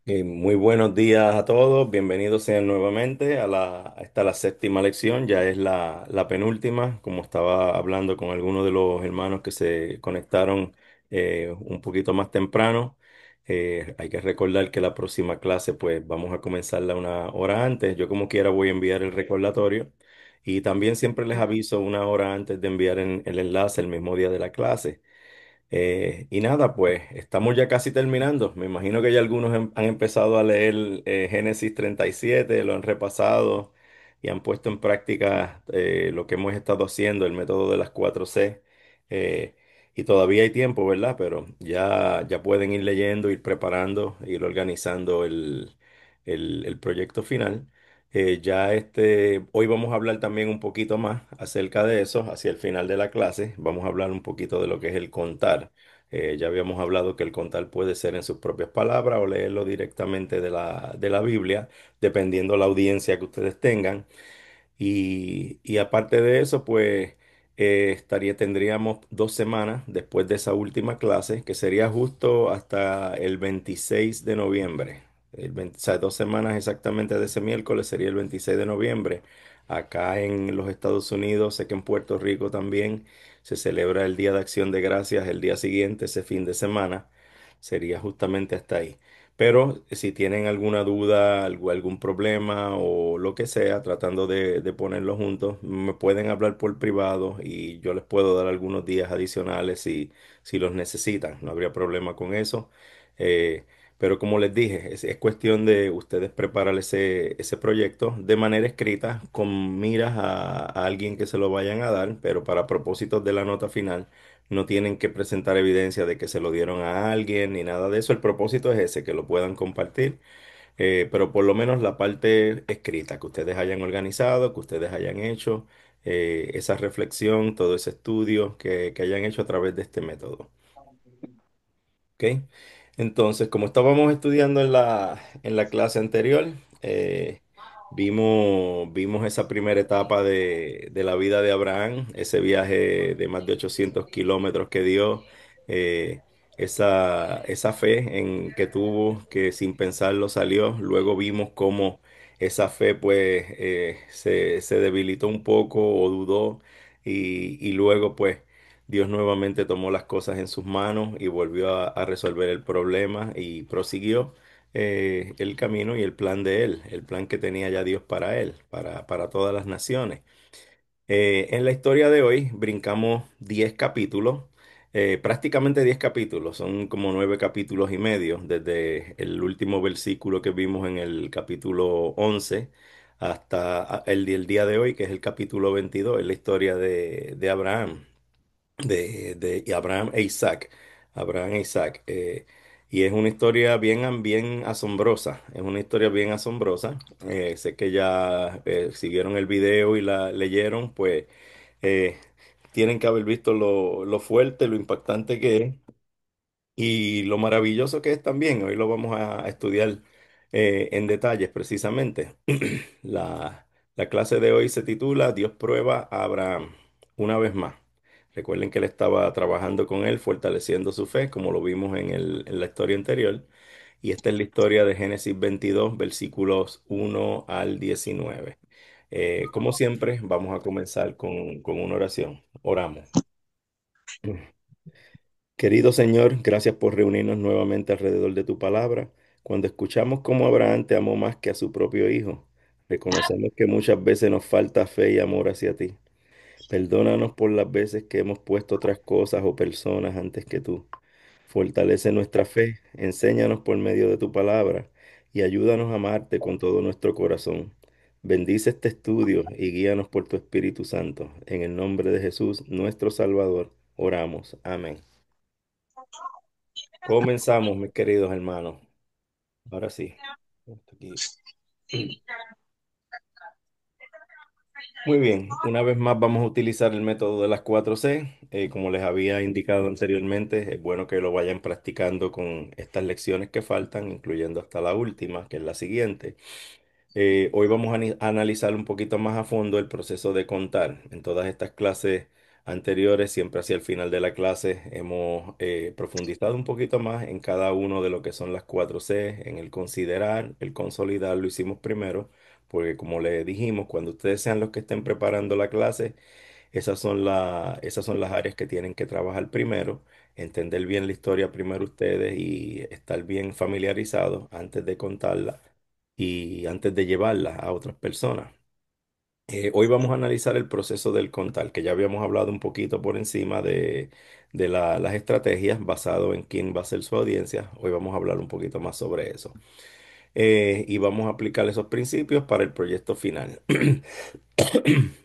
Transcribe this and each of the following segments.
Muy buenos días a todos, bienvenidos sean nuevamente a la séptima lección, ya es la penúltima, como estaba hablando con algunos de los hermanos que se conectaron un poquito más temprano. Hay que recordar que la próxima clase pues vamos a comenzarla una hora antes. Yo como quiera voy a enviar el recordatorio y también siempre les aviso una hora antes de enviar el enlace el mismo día de la clase. Y nada, pues estamos ya casi terminando. Me imagino que ya algunos han empezado a leer Génesis 37, lo han repasado y han puesto en práctica lo que hemos estado haciendo, el método de las 4C. Y todavía hay tiempo, ¿verdad? Pero ya pueden ir leyendo, ir preparando, ir organizando el proyecto final. Hoy vamos a hablar también un poquito más acerca de eso, hacia el final de la clase. Vamos a hablar un poquito de lo que es el contar. Ya habíamos hablado que el contar puede ser en sus propias palabras o leerlo directamente de la Biblia, dependiendo la audiencia que ustedes tengan. Y aparte de eso, pues tendríamos 2 semanas después de esa última clase, que sería justo hasta el 26 de noviembre. O sea, 2 semanas exactamente de ese miércoles sería el 26 de noviembre. Acá en los Estados Unidos, sé que en Puerto Rico también se celebra el Día de Acción de Gracias el día siguiente, ese fin de semana. Sería justamente hasta ahí. Pero si tienen alguna duda, algún problema o lo que sea, tratando de ponerlo juntos, me pueden hablar por privado y yo les puedo dar algunos días adicionales si los necesitan. No habría problema con eso. Eh, pero como les dije, es cuestión de ustedes preparar ese proyecto de manera escrita con miras a alguien que se lo vayan a dar, pero para propósitos de la nota final no tienen que presentar evidencia de que se lo dieron a alguien ni nada de eso. El propósito es ese, que lo puedan compartir, pero por lo menos la parte escrita, que ustedes hayan organizado, que ustedes hayan hecho esa reflexión, todo ese estudio que hayan hecho a través de este método. ¿Ok? Entonces, como estábamos estudiando en la clase anterior, vimos esa primera etapa de la vida de Abraham, ese viaje de más de 800 kilómetros que dio, esa fe en que tuvo, que sin pensarlo salió. Luego vimos cómo esa fe pues se debilitó un poco o dudó y luego pues Dios nuevamente tomó las cosas en sus manos y volvió a resolver el problema y prosiguió el camino y el plan de él, el plan que tenía ya Dios para él, para todas las naciones. En la historia de hoy brincamos 10 capítulos, prácticamente 10 capítulos, son como 9 capítulos y medio, desde el último versículo que vimos en el capítulo 11 hasta el día de hoy, que es el capítulo 22, es la historia de Abraham y Abraham e Isaac. Abraham e Isaac. Y es una historia bien asombrosa. Es una historia bien asombrosa. Sé que ya siguieron el video y la leyeron, pues eh, tienen que haber visto lo fuerte, lo impactante que es y lo maravilloso que es también. Hoy lo vamos a estudiar en detalles precisamente. La clase de hoy se titula Dios prueba a Abraham una vez más. Recuerden que él estaba trabajando con él, fortaleciendo su fe, como lo vimos en la historia anterior. Y esta es la historia de Génesis 22, versículos 1 al 19. Como siempre, vamos a comenzar con una oración. Oramos. Querido Señor, gracias por reunirnos nuevamente alrededor de tu palabra. Cuando escuchamos cómo Abraham te amó más que a su propio hijo, reconocemos que muchas veces nos falta fe y amor hacia ti. Perdónanos por las veces que hemos puesto otras cosas o personas antes que tú. Fortalece nuestra fe, enséñanos por medio de tu palabra y ayúdanos a amarte con todo nuestro corazón. Bendice este estudio y guíanos por tu Espíritu Santo. En el nombre de Jesús, nuestro Salvador, oramos. Amén. Comenzamos, mis queridos hermanos. Ahora sí. Esto aquí. Muy bien, una vez más vamos a utilizar el método de las 4C. Como les había indicado anteriormente, es bueno que lo vayan practicando con estas lecciones que faltan, incluyendo hasta la última, que es la siguiente. Hoy vamos a analizar un poquito más a fondo el proceso de contar. En todas estas clases anteriores, siempre hacia el final de la clase, hemos profundizado un poquito más en cada uno de lo que son las 4C, en el considerar, el consolidar, lo hicimos primero, porque como le dijimos, cuando ustedes sean los que estén preparando la clase, esas son las áreas que tienen que trabajar primero, entender bien la historia primero ustedes y estar bien familiarizados antes de contarla y antes de llevarla a otras personas. Hoy vamos a analizar el proceso del contar, que ya habíamos hablado un poquito por encima de las estrategias basado en quién va a ser su audiencia. Hoy vamos a hablar un poquito más sobre eso. Y vamos a aplicar esos principios para el proyecto final.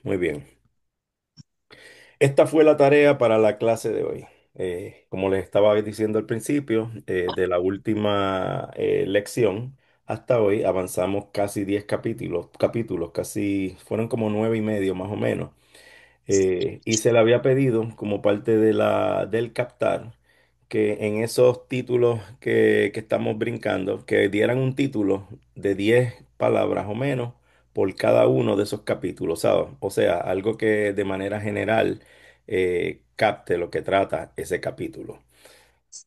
Muy bien. Esta fue la tarea para la clase de hoy. Como les estaba diciendo al principio, de la última lección hasta hoy avanzamos casi 10 capítulos, casi fueron como 9 y medio más o menos. Y se le había pedido como parte de del captar que en esos títulos que estamos brincando, que dieran un título de 10 palabras o menos por cada uno de esos capítulos, ¿sabes? O sea, algo que de manera general capte lo que trata ese capítulo.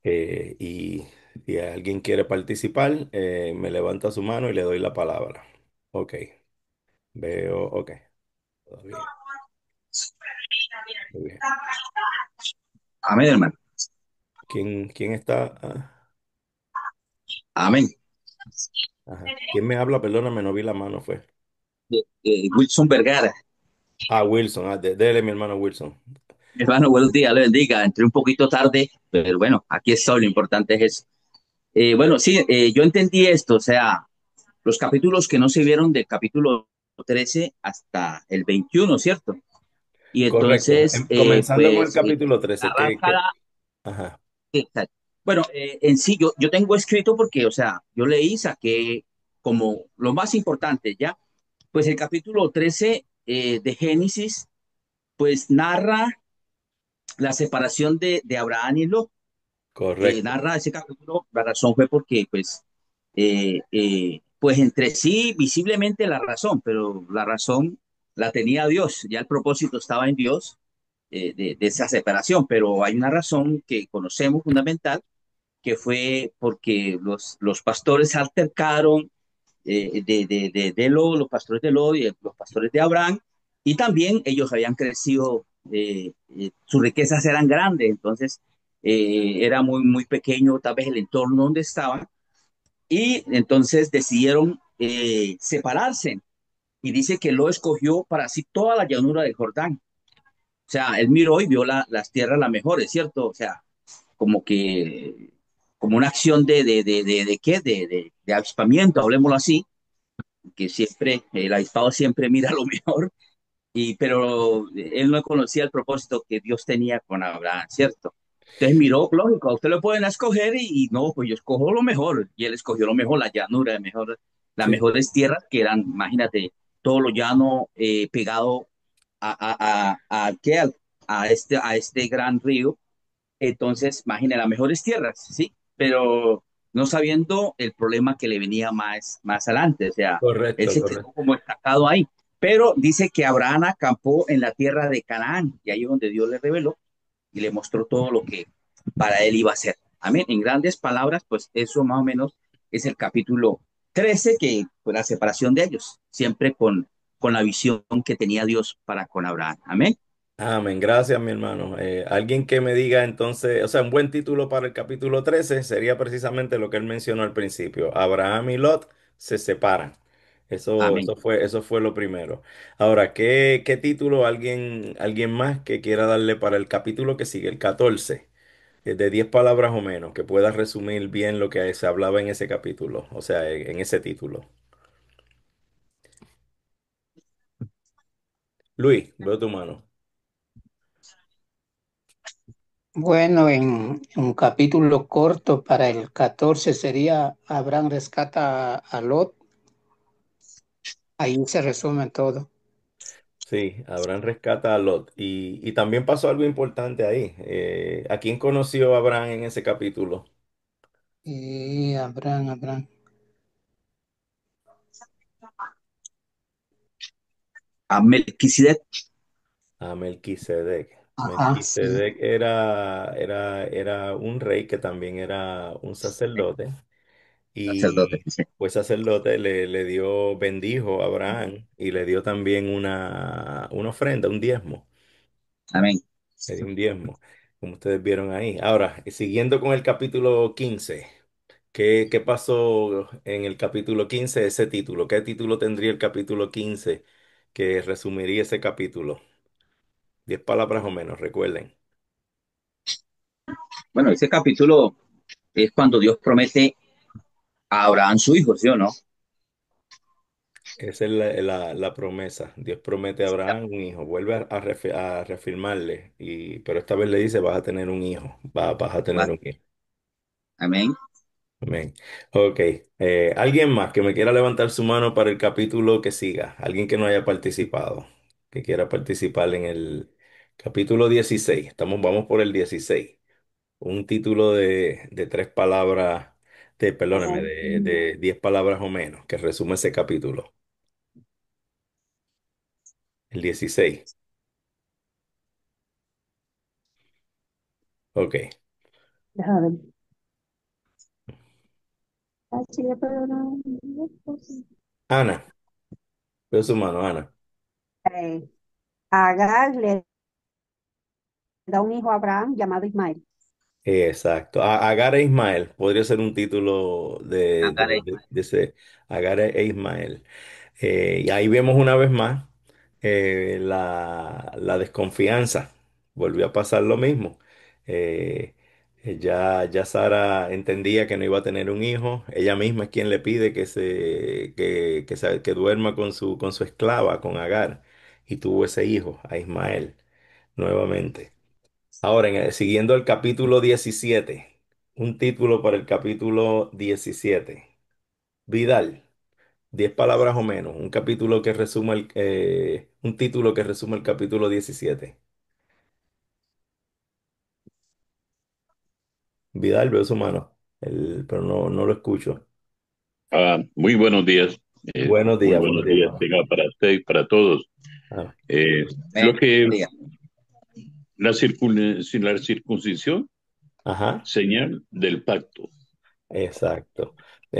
Y si alguien quiere participar, me levanta su mano y le doy la palabra. Ok, veo, ok, todo bien, muy bien. Amén, hermano. ¿Quién está? Ah, Amén. ajá. ¿Quién me habla? Perdóname, no vi la mano, fue. Wilson Vergara. Ah, Wilson, dele mi hermano Wilson. Hermano, buenos días, le bendiga. Entré un poquito tarde, pero bueno, aquí estoy, lo importante es eso. Bueno, sí, yo entendí esto, o sea, los capítulos que no se vieron del capítulo 13 hasta el 21, ¿cierto? Y Correcto. entonces, Comenzando con el pues, capítulo 13, arranca la... ajá, Exacto. Bueno, en sí, yo tengo escrito porque, o sea, yo leí, saqué como lo más importante, ¿ya? Pues el capítulo 13 de Génesis, pues narra la separación de Abraham y Lot. correcto, Narra ese capítulo, la razón fue porque, pues entre sí, visiblemente la razón, pero la razón la tenía Dios, ya el propósito estaba en Dios de esa separación, pero hay una razón que conocemos fundamental, que fue porque los pastores se altercaron los pastores de Lot y los pastores de Abraham, y también ellos habían crecido, sus riquezas eran grandes, entonces era muy, muy pequeño tal vez el entorno donde estaban, y entonces decidieron separarse, y dice que lo escogió para sí toda la llanura del Jordán. O sea, él miró y vio las tierras las mejores, ¿cierto? O sea, como que, como una acción ¿qué? De avispamiento, hablemoslo así, que siempre, el avispado siempre mira lo mejor, pero él no conocía el propósito que Dios tenía con Abraham, ¿cierto? Entonces miró, lógico, a usted lo pueden escoger y no, pues yo escojo lo mejor, y él escogió lo mejor, la llanura, las sí, mejores tierras que eran, imagínate, todo lo llano pegado ¿qué? A este gran río, entonces, imagínate, las mejores tierras, ¿sí? Pero no sabiendo el problema que le venía más adelante, o sea, él correcto, se quedó correcto. como estancado ahí. Pero dice que Abraham acampó en la tierra de Canaán, y ahí es donde Dios le reveló y le mostró todo lo que para él iba a ser. Amén. En grandes palabras, pues eso más o menos es el capítulo 13, que fue la separación de ellos, siempre con la visión que tenía Dios para con Abraham. Amén. Amén, gracias mi hermano. Alguien que me diga entonces, o sea, un buen título para el capítulo 13 sería precisamente lo que él mencionó al principio. Abraham y Lot se separan. Amén. Eso fue lo primero. Ahora, qué título alguien más que quiera darle para el capítulo que sigue, el 14, de 10 palabras o menos, que pueda resumir bien lo que se hablaba en ese capítulo, o sea, en ese título? Luis, veo tu mano. Bueno, en un capítulo corto para el 14 sería Abraham rescata a Lot. Ahí se resume todo. Sí, Abraham rescata a Lot. Y también pasó algo importante ahí. ¿A quién conoció Abraham en ese capítulo? Y Abraham. A Melquisedec. A Melquisedec. Ah, sí, Melquisedec era un rey que también era un sacerdote sacerdote. y Sí. pues sacerdote le dio, bendijo a Abraham y le dio también una ofrenda, un diezmo, Amén. le dio un diezmo, como ustedes vieron ahí. Ahora, siguiendo con el capítulo 15, ¿qué pasó en el capítulo 15 ese título? ¿Qué título tendría el capítulo 15 que resumiría ese capítulo? 10 palabras o menos, recuerden. Bueno, ese capítulo es cuando Dios promete a Abraham su hijo, ¿sí o no? Esa es la promesa. Dios promete a Abraham un hijo. Vuelve a reafirmarle, pero esta vez le dice, vas a tener un hijo. Vas a tener Va- un hijo. Amén. Amén. Ok. ¿Alguien más que me quiera levantar su mano para el capítulo que siga? ¿Alguien que no haya participado? Que quiera participar en el capítulo 16. Vamos por el 16. Un título de 3 palabras, perdóneme, de 10 palabras o menos, que resume ese capítulo. El 16. Ok. Déjame ver. Ah, sí, pero no. Ana, veo su mano, Ana. Eh, Agar le da un hijo a Abraham llamado Ismael. Exacto. Agar e Ismael. Podría ser un título Agar es de ese Agar e Ismael. Y ahí vemos una vez más la desconfianza. Volvió a pasar lo mismo. Eh, ya Sara entendía que no iba a tener un hijo. Ella misma es quien le pide que duerma con su esclava, con Agar. Y tuvo ese hijo, a Ismael, nuevamente. Ahora, siguiendo el capítulo 17, un título para el capítulo 17. Vidal, 10 palabras o menos, un título que resuma el capítulo 17. Vidal, veo su mano, pero no lo escucho. Muy buenos días. Buenos Muy días, buenos buenos días, días, hermano. tenga para usted y para todos. Ah, Lo amén. que María. la circuncisión, ajá, señal del pacto. exacto.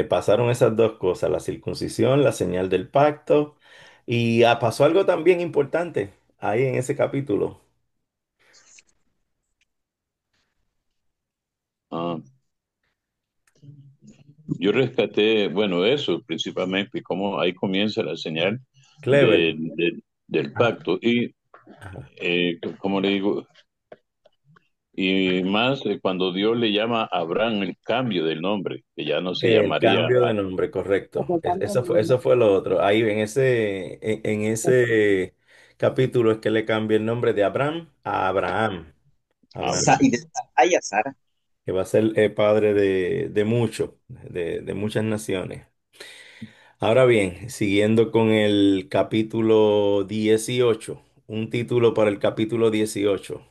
Pasaron esas dos cosas, la circuncisión, la señal del pacto, y pasó algo también importante ahí en ese capítulo. Ah, yo rescaté, bueno, eso principalmente, cómo ahí comienza la señal Clever. del Ah, pacto. Y, ajá. como le digo, y más cuando Dios le llama a Abraham el cambio del nombre, que ya no se El llamaría cambio de nombre, correcto. Porque cambia Eso el fue, nombre. eso fue lo otro. Ahí en ese capítulo es que le cambia el nombre de Abraham a Abraham. Abraham, Y de Sarai a Sara. que va a ser padre de muchos, de muchas naciones. Ahora bien, siguiendo con el capítulo 18, un título para el capítulo 18.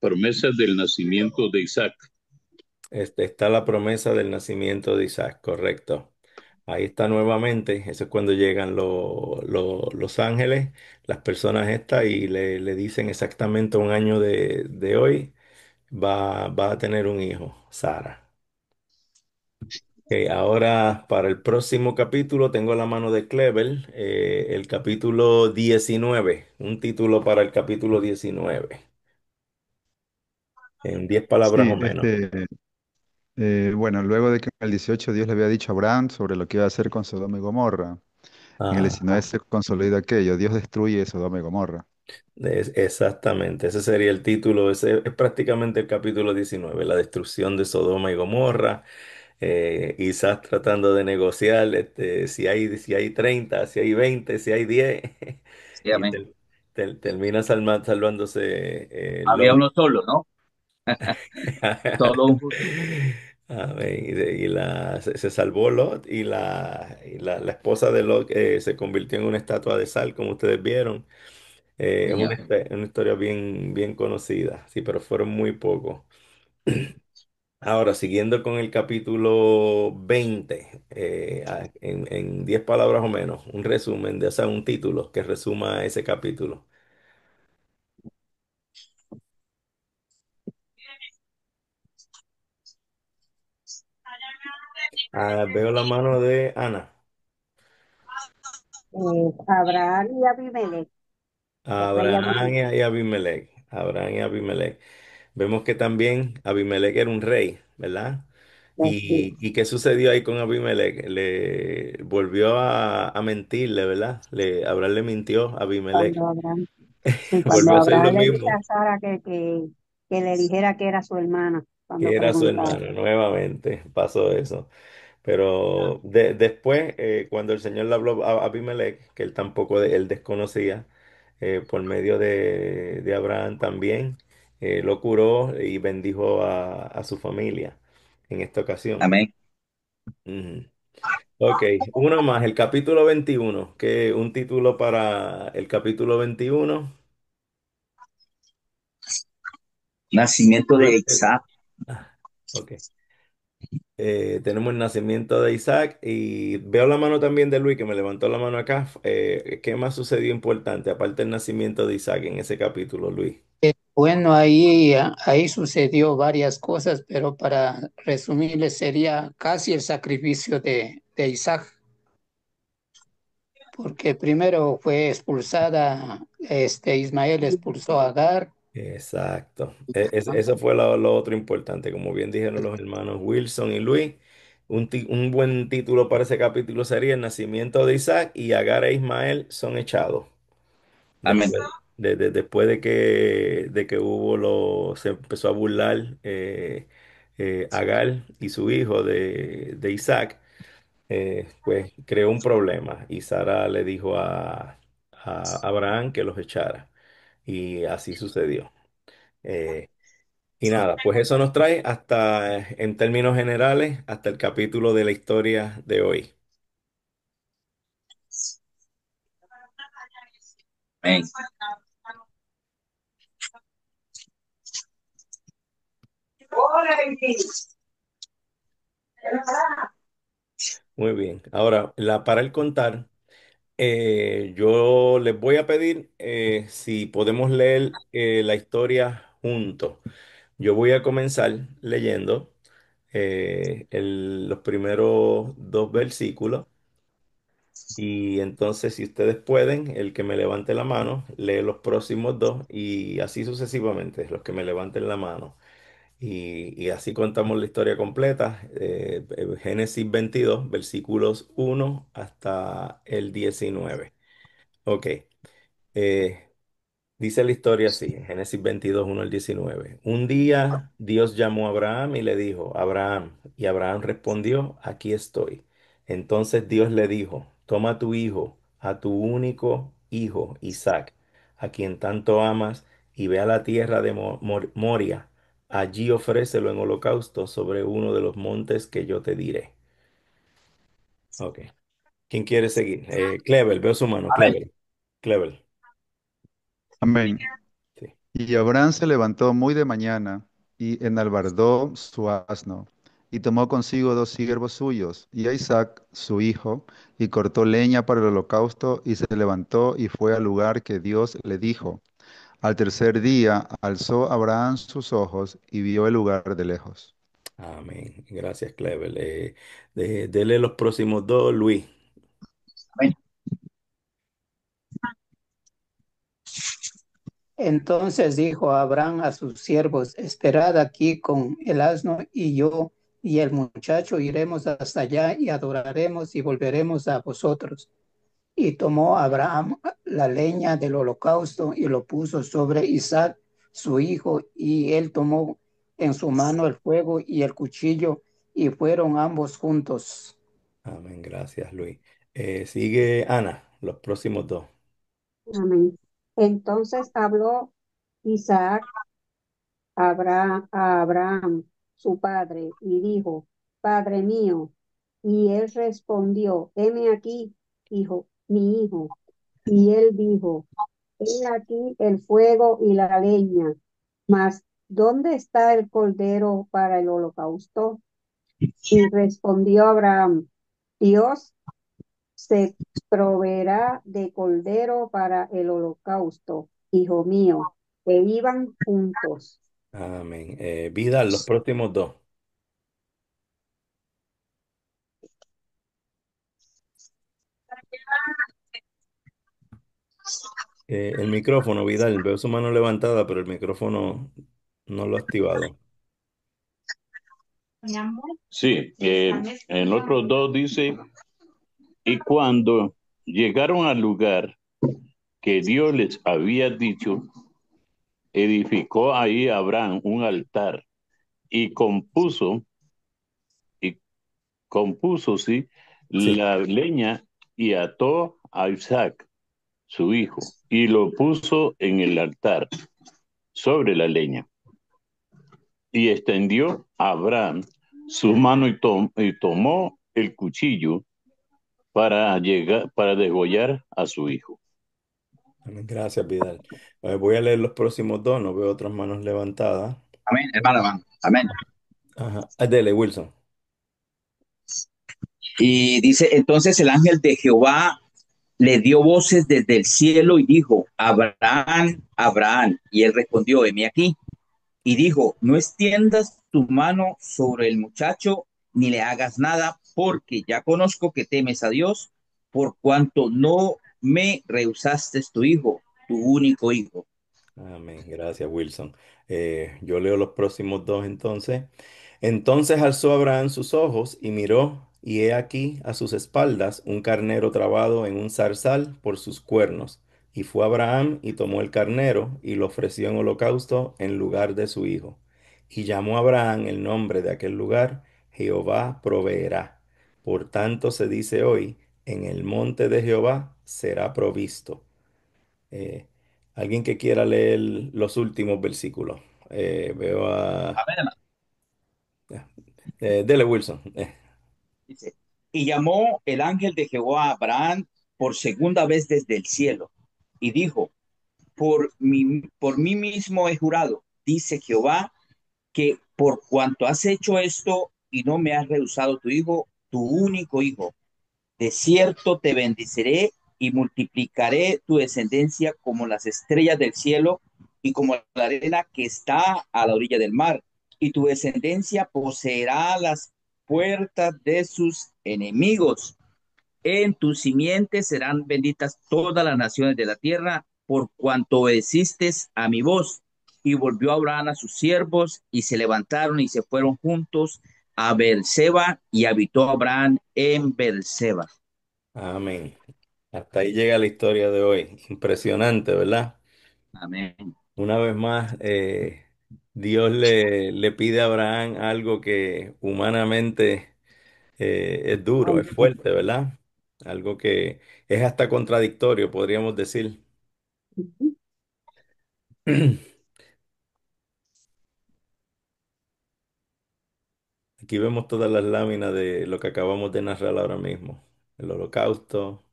promesas del nacimiento de Isaac. Está la promesa del nacimiento de Isaac, correcto. Ahí está nuevamente, eso es cuando llegan los ángeles, las personas estas, y le dicen exactamente un año de hoy, va a tener un hijo, Sara. Ok, ahora para el próximo capítulo tengo la mano de Clever, el capítulo 19, un título para el capítulo 19, en 10 palabras o Sí, menos. bueno, luego de que en el 18 Dios le había dicho a Abraham sobre lo que iba a hacer con Sodoma y Gomorra, en el 19 Ajá. se consolida aquello, Dios destruye Sodoma y Gomorra. Exactamente, ese sería el título, ese es prácticamente el capítulo 19, la destrucción de Sodoma y Gomorra. Isaac tratando de negociar si hay 30, si hay 20, si hay 10, Sí, y amén. termina salvándose Había Lot. uno solo, ¿no? Solo un justo. Amén. Se salvó Lot y la esposa de Lot se convirtió en una estatua de sal, como ustedes vieron. Es Señor. una historia bien, bien conocida, sí, pero fueron muy pocos. Ahora, siguiendo con el capítulo 20, en 10 palabras o menos, un resumen o sea, un título que resuma ese capítulo. Veo la mano de Ana. Abraham y Abimelech, porque hay Abraham Abimelech. y Abimelech. Abraham y Abimelech. Vemos que también Abimelech era un rey, ¿verdad? Sí, ¿Y qué sucedió ahí con Abimelech? Le volvió a mentirle, ¿verdad? Abraham le mintió a Abimelech. cuando Abraham, sí, cuando Volvió a hacer lo Abraham le dice mismo, a Sara que le dijera que era su hermana, que cuando era su preguntaba. hermano. Nuevamente pasó eso. Pero después, cuando el Señor le habló a Abimelech, que él tampoco, él desconocía, por medio de Abraham también, lo curó y bendijo a su familia en esta ocasión. Amén. Ujú. Ok, uno más, el capítulo 21, que un título para el capítulo 21. Nacimiento de Bueno, Isaac. ok. Tenemos el nacimiento de Isaac y veo la mano también de Luis que me levantó la mano acá. ¿Qué más sucedió importante aparte del nacimiento de Isaac en ese capítulo, Luis? Bueno, ahí sucedió varias cosas, pero para resumirles sería casi el sacrificio de Isaac, porque primero fue expulsada, Ismael expulsó a Agar. Exacto. Eso fue lo otro importante, como bien dijeron los hermanos Wilson y Luis. Un buen título para ese capítulo sería El nacimiento de Isaac y Agar e Ismael son echados. Amén. Después de que se empezó a burlar Agar y su hijo de Isaac, pues creó un problema y Sara le dijo a Abraham que los echara y así sucedió. Eh, y nada, pues eso nos trae hasta, en términos generales, hasta el capítulo de la historia de hoy. Amén. Muy bien. Ahora, para el contar. Yo les voy a pedir si podemos leer la historia juntos. Yo voy a comenzar leyendo los primeros dos versículos y entonces si ustedes pueden, el que me levante la mano, lee los próximos dos y así sucesivamente, los que me levanten la mano. Y así contamos la historia completa, Génesis 22 versículos 1 hasta el 19. Ok. Eh, Dice la historia así, en Génesis 22, 1 al 19. Un día Dios llamó a Abraham y le dijo, Abraham, y Abraham respondió, aquí estoy. Entonces Dios le dijo, toma a tu hijo, a tu único hijo, Isaac, a quien tanto amas, y ve a la tierra de Moria. Allí ofrécelo en holocausto sobre uno de los montes que yo te diré. Ok. ¿Quién quiere seguir? Clever, veo su mano, Amén. Clever. Clever. Amén. Sí. Y Abraham se levantó muy de mañana y enalbardó su asno, y tomó consigo dos siervos suyos, y a Isaac, su hijo, y cortó leña para el holocausto, y se levantó y fue al lugar que Dios le dijo. Al tercer día alzó Abraham sus ojos y vio el lugar de lejos. Amén. Gracias, Clever. Dele los próximos dos, Luis. Amén. Entonces dijo Abraham a sus siervos, esperad aquí con el asno y yo y el muchacho iremos hasta allá y adoraremos y volveremos a vosotros. Y tomó Abraham la leña del holocausto y lo puso sobre Isaac, su hijo, y él tomó en su mano el fuego y el cuchillo, y fueron ambos juntos. Amén. Gracias, Luis. Sigue Ana, los próximos dos. Amén. Entonces habló Isaac a Abraham, su padre, y dijo, Padre mío. Y él respondió, heme aquí, hijo, mi hijo. Y él dijo, he aquí el fuego y la leña, mas ¿dónde está el cordero para el holocausto? Y respondió Abraham, Dios se proveerá de cordero para el holocausto, hijo mío. E iban juntos. Amén. Vida, los próximos dos. El micrófono, Vidal, veo su mano levantada, pero el micrófono no lo ha activado. Sí, en otros dos dice, y cuando llegaron al lugar que Dios les había dicho, edificó ahí Abraham un altar y y compuso, sí, Sí. la leña y ató a Isaac, su hijo, y lo puso en el altar sobre la leña. Y extendió a Abraham su mano y tomó el cuchillo para degollar a su hijo. Amén. Gracias, Vidal. Voy a leer los próximos dos, no veo otras manos levantadas. Amén, hermano, hermano. Amén. Ajá. Dele, Wilson. Y dice, entonces el ángel de Jehová le dio voces desde el cielo y dijo, Abraham, Abraham. Y él respondió, heme aquí. Y dijo, no extiendas tu mano sobre el muchacho, ni le hagas nada, porque ya conozco que temes a Dios, por cuanto no me rehusaste tu hijo, tu único hijo. Amén. Gracias, Wilson. Yo leo los próximos dos entonces. Entonces alzó Abraham sus ojos y miró, y he aquí a sus espaldas un carnero trabado en un zarzal por sus cuernos. Y fue Abraham y tomó el carnero y lo ofreció en holocausto en lugar de su hijo. Y llamó a Abraham el nombre de aquel lugar, Jehová proveerá. Por tanto se dice hoy, en el monte de Jehová será provisto. Eh, Alguien que quiera leer los últimos versículos. Veo a... Amén, hermano. Dele, Wilson. Dice, y llamó el ángel de Jehová a Abraham por segunda vez desde el cielo, y dijo, por mí mismo he jurado, dice Jehová, que por cuanto has hecho esto y no me has rehusado tu hijo, tu único hijo, de cierto te bendeciré y multiplicaré tu descendencia como las estrellas del cielo y como la arena que está a la orilla del mar. Y tu descendencia poseerá las puertas de sus enemigos. En tu simiente serán benditas todas las naciones de la tierra, por cuanto obedeciste a mi voz. Y volvió Abraham a sus siervos, y se levantaron y se fueron juntos a Beerseba, y habitó Abraham en Beerseba. Amén. Hasta ahí llega la historia de hoy. Impresionante, ¿verdad? Amén. Una vez más, Dios le pide a Abraham algo que humanamente es duro, es fuerte, ¿verdad? Algo que es hasta contradictorio, podríamos decir. Aquí vemos todas las láminas de lo que acabamos de narrar ahora mismo, el holocausto.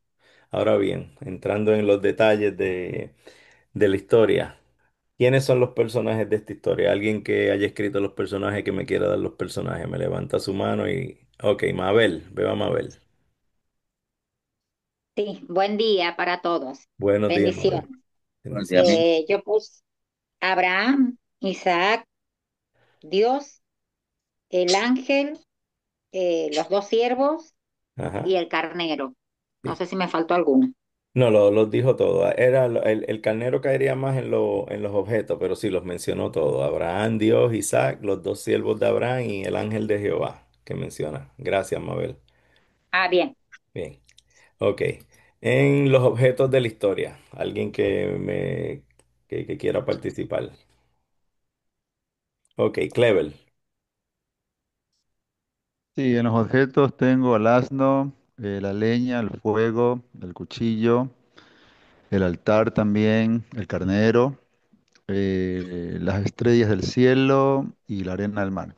Ahora bien, entrando en los detalles de la historia, ¿quiénes son los personajes de esta historia? Alguien que haya escrito los personajes que me quiera dar los personajes, me levanta su mano y... Ok, Mabel, veo a Mabel. Sí, buen día para todos. Buenos días, Bendiciones. Mabel. Buenos días, Bendiciones. amén. Yo puse Abraham, Isaac, Dios, el ángel, los dos siervos y Ajá. el carnero. No Sí. sé si me faltó alguno. No, los dijo todo. Era el carnero caería más en los objetos, pero sí los mencionó todo. Abraham, Dios, Isaac, los dos siervos de Abraham y el ángel de Jehová que menciona. Gracias, Mabel. Ah, bien. Bien. Ok. En los objetos de la historia, alguien que quiera participar. Ok, Clever. Sí, en los objetos tengo el asno, la leña, el fuego, el cuchillo, el altar también, el carnero, las estrellas del cielo y la arena del mar.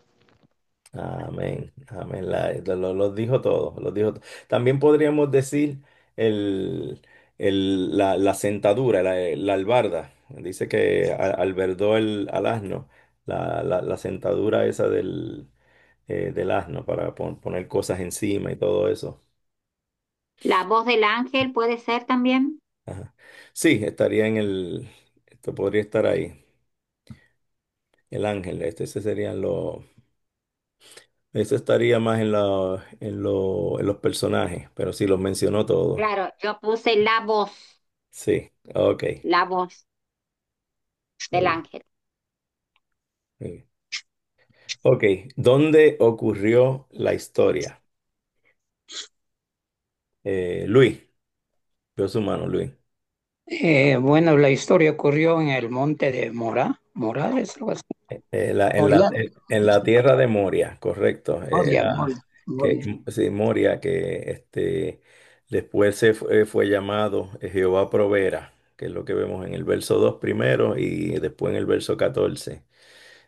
Amén, amén. Los dijo todo, los dijo todo. También podríamos decir el, la sentadura, la albarda. Dice que albardó al asno, la sentadura esa del asno para poner cosas encima y todo eso. La voz del ángel puede ser también. Ajá. Sí, estaría esto podría estar ahí. El ángel, ese serían los, ese estaría más en los personajes, pero sí los mencionó todos. Claro, yo puse la voz. Sí, ok. La voz del Muy ángel. bien. Ok, ¿dónde ocurrió la historia? Luis, veo su mano, Luis. Bueno, la historia ocurrió en el monte de Morales, algo así. Moria, En la tierra de Moria, correcto. Moria, Moria. Sí, Moria, que después fue llamado Jehová Proveerá, que es lo que vemos en el verso 2 primero y después en el verso 14.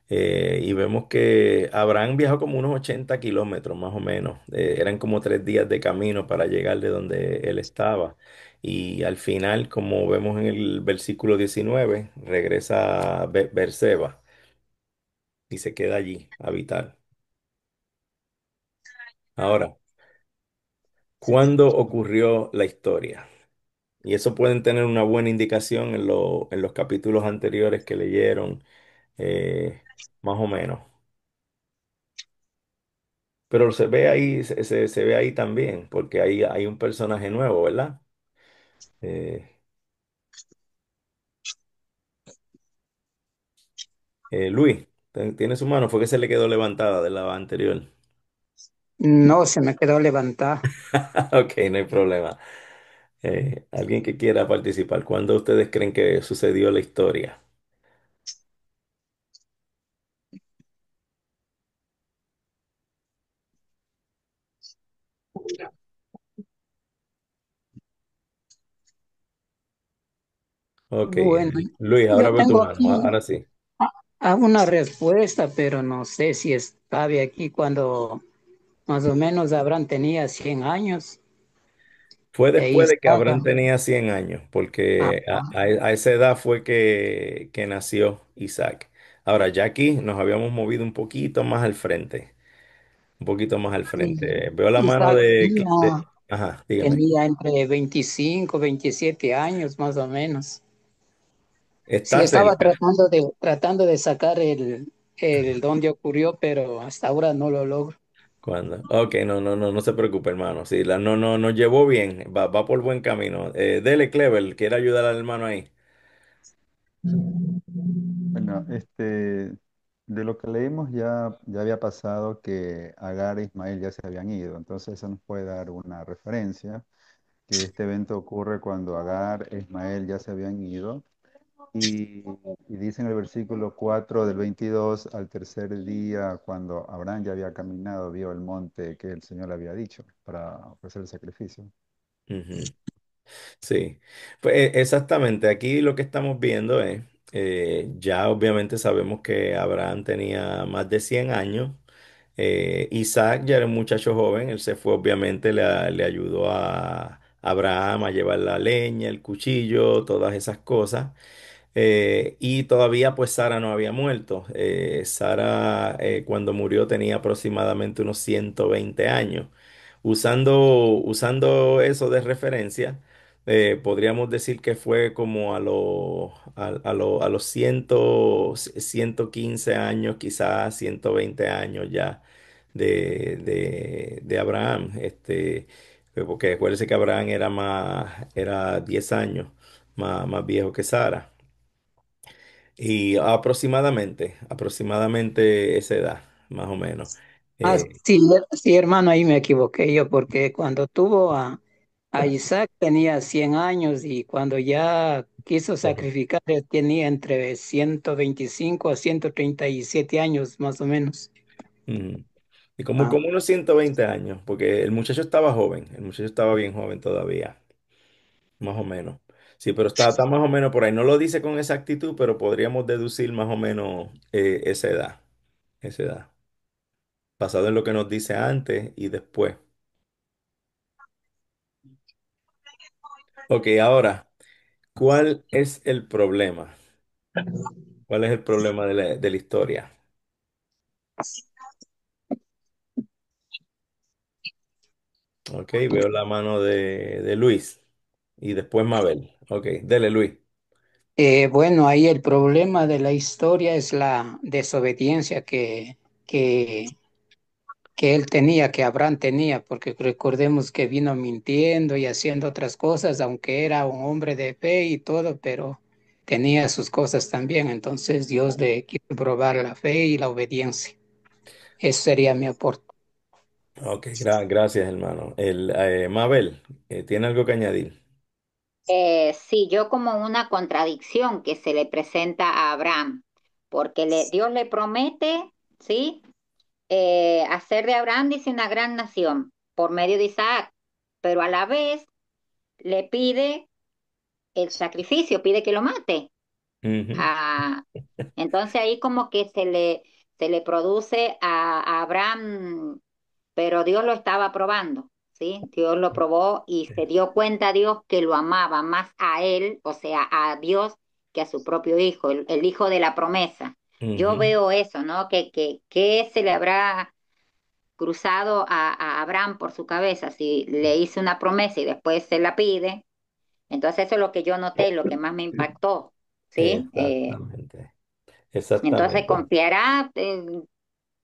Y vemos que Abraham viajó como unos 80 kilómetros más o menos. Eran como 3 días de camino para llegar de donde él estaba. Y al final, como vemos en el versículo 19, regresa a Beerseba y se queda allí a habitar. Ahora, ¿cuándo ocurrió la historia? Y eso pueden tener una buena indicación en los capítulos anteriores que leyeron, más o menos. Pero se ve ahí, se ve ahí también, porque ahí hay un personaje nuevo, ¿verdad? Eh, Luis, tiene su mano, fue que se le quedó levantada de la anterior. No, se me quedó levantada. Ok, no hay problema. Alguien que quiera participar, ¿cuándo ustedes creen que sucedió la historia? Ok, Bueno, Luis, ahora yo veo tu tengo mano, aquí ahora sí. una respuesta, pero no sé si cabe aquí cuando más o menos Abraham tenía 100 años. Fue E después de que Isaac, Abraham tenía 100 años, porque a esa edad fue que nació Isaac. Ahora, ya aquí nos habíamos movido un poquito más al frente, un poquito más al y frente. Veo la mano Isaac tenía, Ajá, dígame. tenía entre 25, 27 años más o menos. Sí, Está estaba cerca. tratando de sacar el dónde ocurrió, pero hasta ahora no lo logro. ¿Cuándo? Ok, no se preocupe, hermano. Sí, nos llevó bien, va por buen camino. Dele, Clever, quiere ayudar al hermano ahí. Bueno, de lo que leímos ya había pasado que Agar e Ismael ya se habían ido, entonces eso nos puede dar una referencia, que este evento ocurre cuando Agar e Ismael ya se habían ido y, y dice en el versículo 4 del 22, al tercer día, cuando Abraham ya había caminado, vio el monte que el Señor le había dicho para ofrecer el sacrificio. Ujú. Sí, pues exactamente, aquí lo que estamos viendo es, ya obviamente sabemos que Abraham tenía más de 100 años, Isaac ya era un muchacho joven, él se fue obviamente, le ayudó a Abraham a llevar la leña, el cuchillo, todas esas cosas. Y todavía pues Sara no había muerto. Sara cuando murió tenía aproximadamente unos 120 años. Usando eso de referencia, podríamos decir que fue como a los 115 años, quizás 120 años ya de Abraham. Porque acuérdense que Abraham era 10 años más viejo que Sara. Y aproximadamente esa edad, más o menos. Eh, Sí, sí, hermano, ahí me equivoqué yo, porque cuando tuvo a Isaac tenía 100 años y cuando ya quiso Correcto. sacrificar tenía entre 125 a 137 años más o menos. Ujú. Y como, Ah, como unos 120 años, porque el muchacho estaba joven, el muchacho estaba bien joven todavía, más o menos. Sí, pero está más o menos por ahí. No lo dice con exactitud, pero podríamos deducir más o menos esa edad, basado en lo que nos dice antes y después. Ok, ahora, ¿cuál es el problema? ¿Cuál es el problema de la historia? Ok, veo la mano de Luis y después Mabel. Ok, dele Luis. bueno, ahí el problema de la historia es la desobediencia que, que él tenía, que Abraham tenía, porque recordemos que vino mintiendo y haciendo otras cosas, aunque era un hombre de fe y todo, pero tenía sus cosas también. Entonces Dios le quiso probar la fe y la obediencia. Ese sería mi aporte. Ok, gracias, hermano. Mabel, ¿tiene algo que añadir? Sí, yo como una contradicción que se le presenta a Abraham, porque Dios le promete, ¿sí? Hacer de Abraham, dice, una gran nación por medio de Isaac, pero a la vez le pide el sacrificio, pide que lo mate. Ujú. Ah, entonces ahí como que se le produce a Abraham, pero Dios lo estaba probando, ¿sí? Dios lo probó y se dio cuenta Dios que lo amaba más a él, o sea, a Dios, que a su propio hijo, el hijo de la promesa. Yo Ujú. veo eso, ¿no? Que se le habrá cruzado a Abraham por su cabeza si le hizo una promesa y después se la pide. Entonces eso es lo que yo noté y lo que más me impactó, ¿sí? Exactamente, Entonces exactamente. confiará,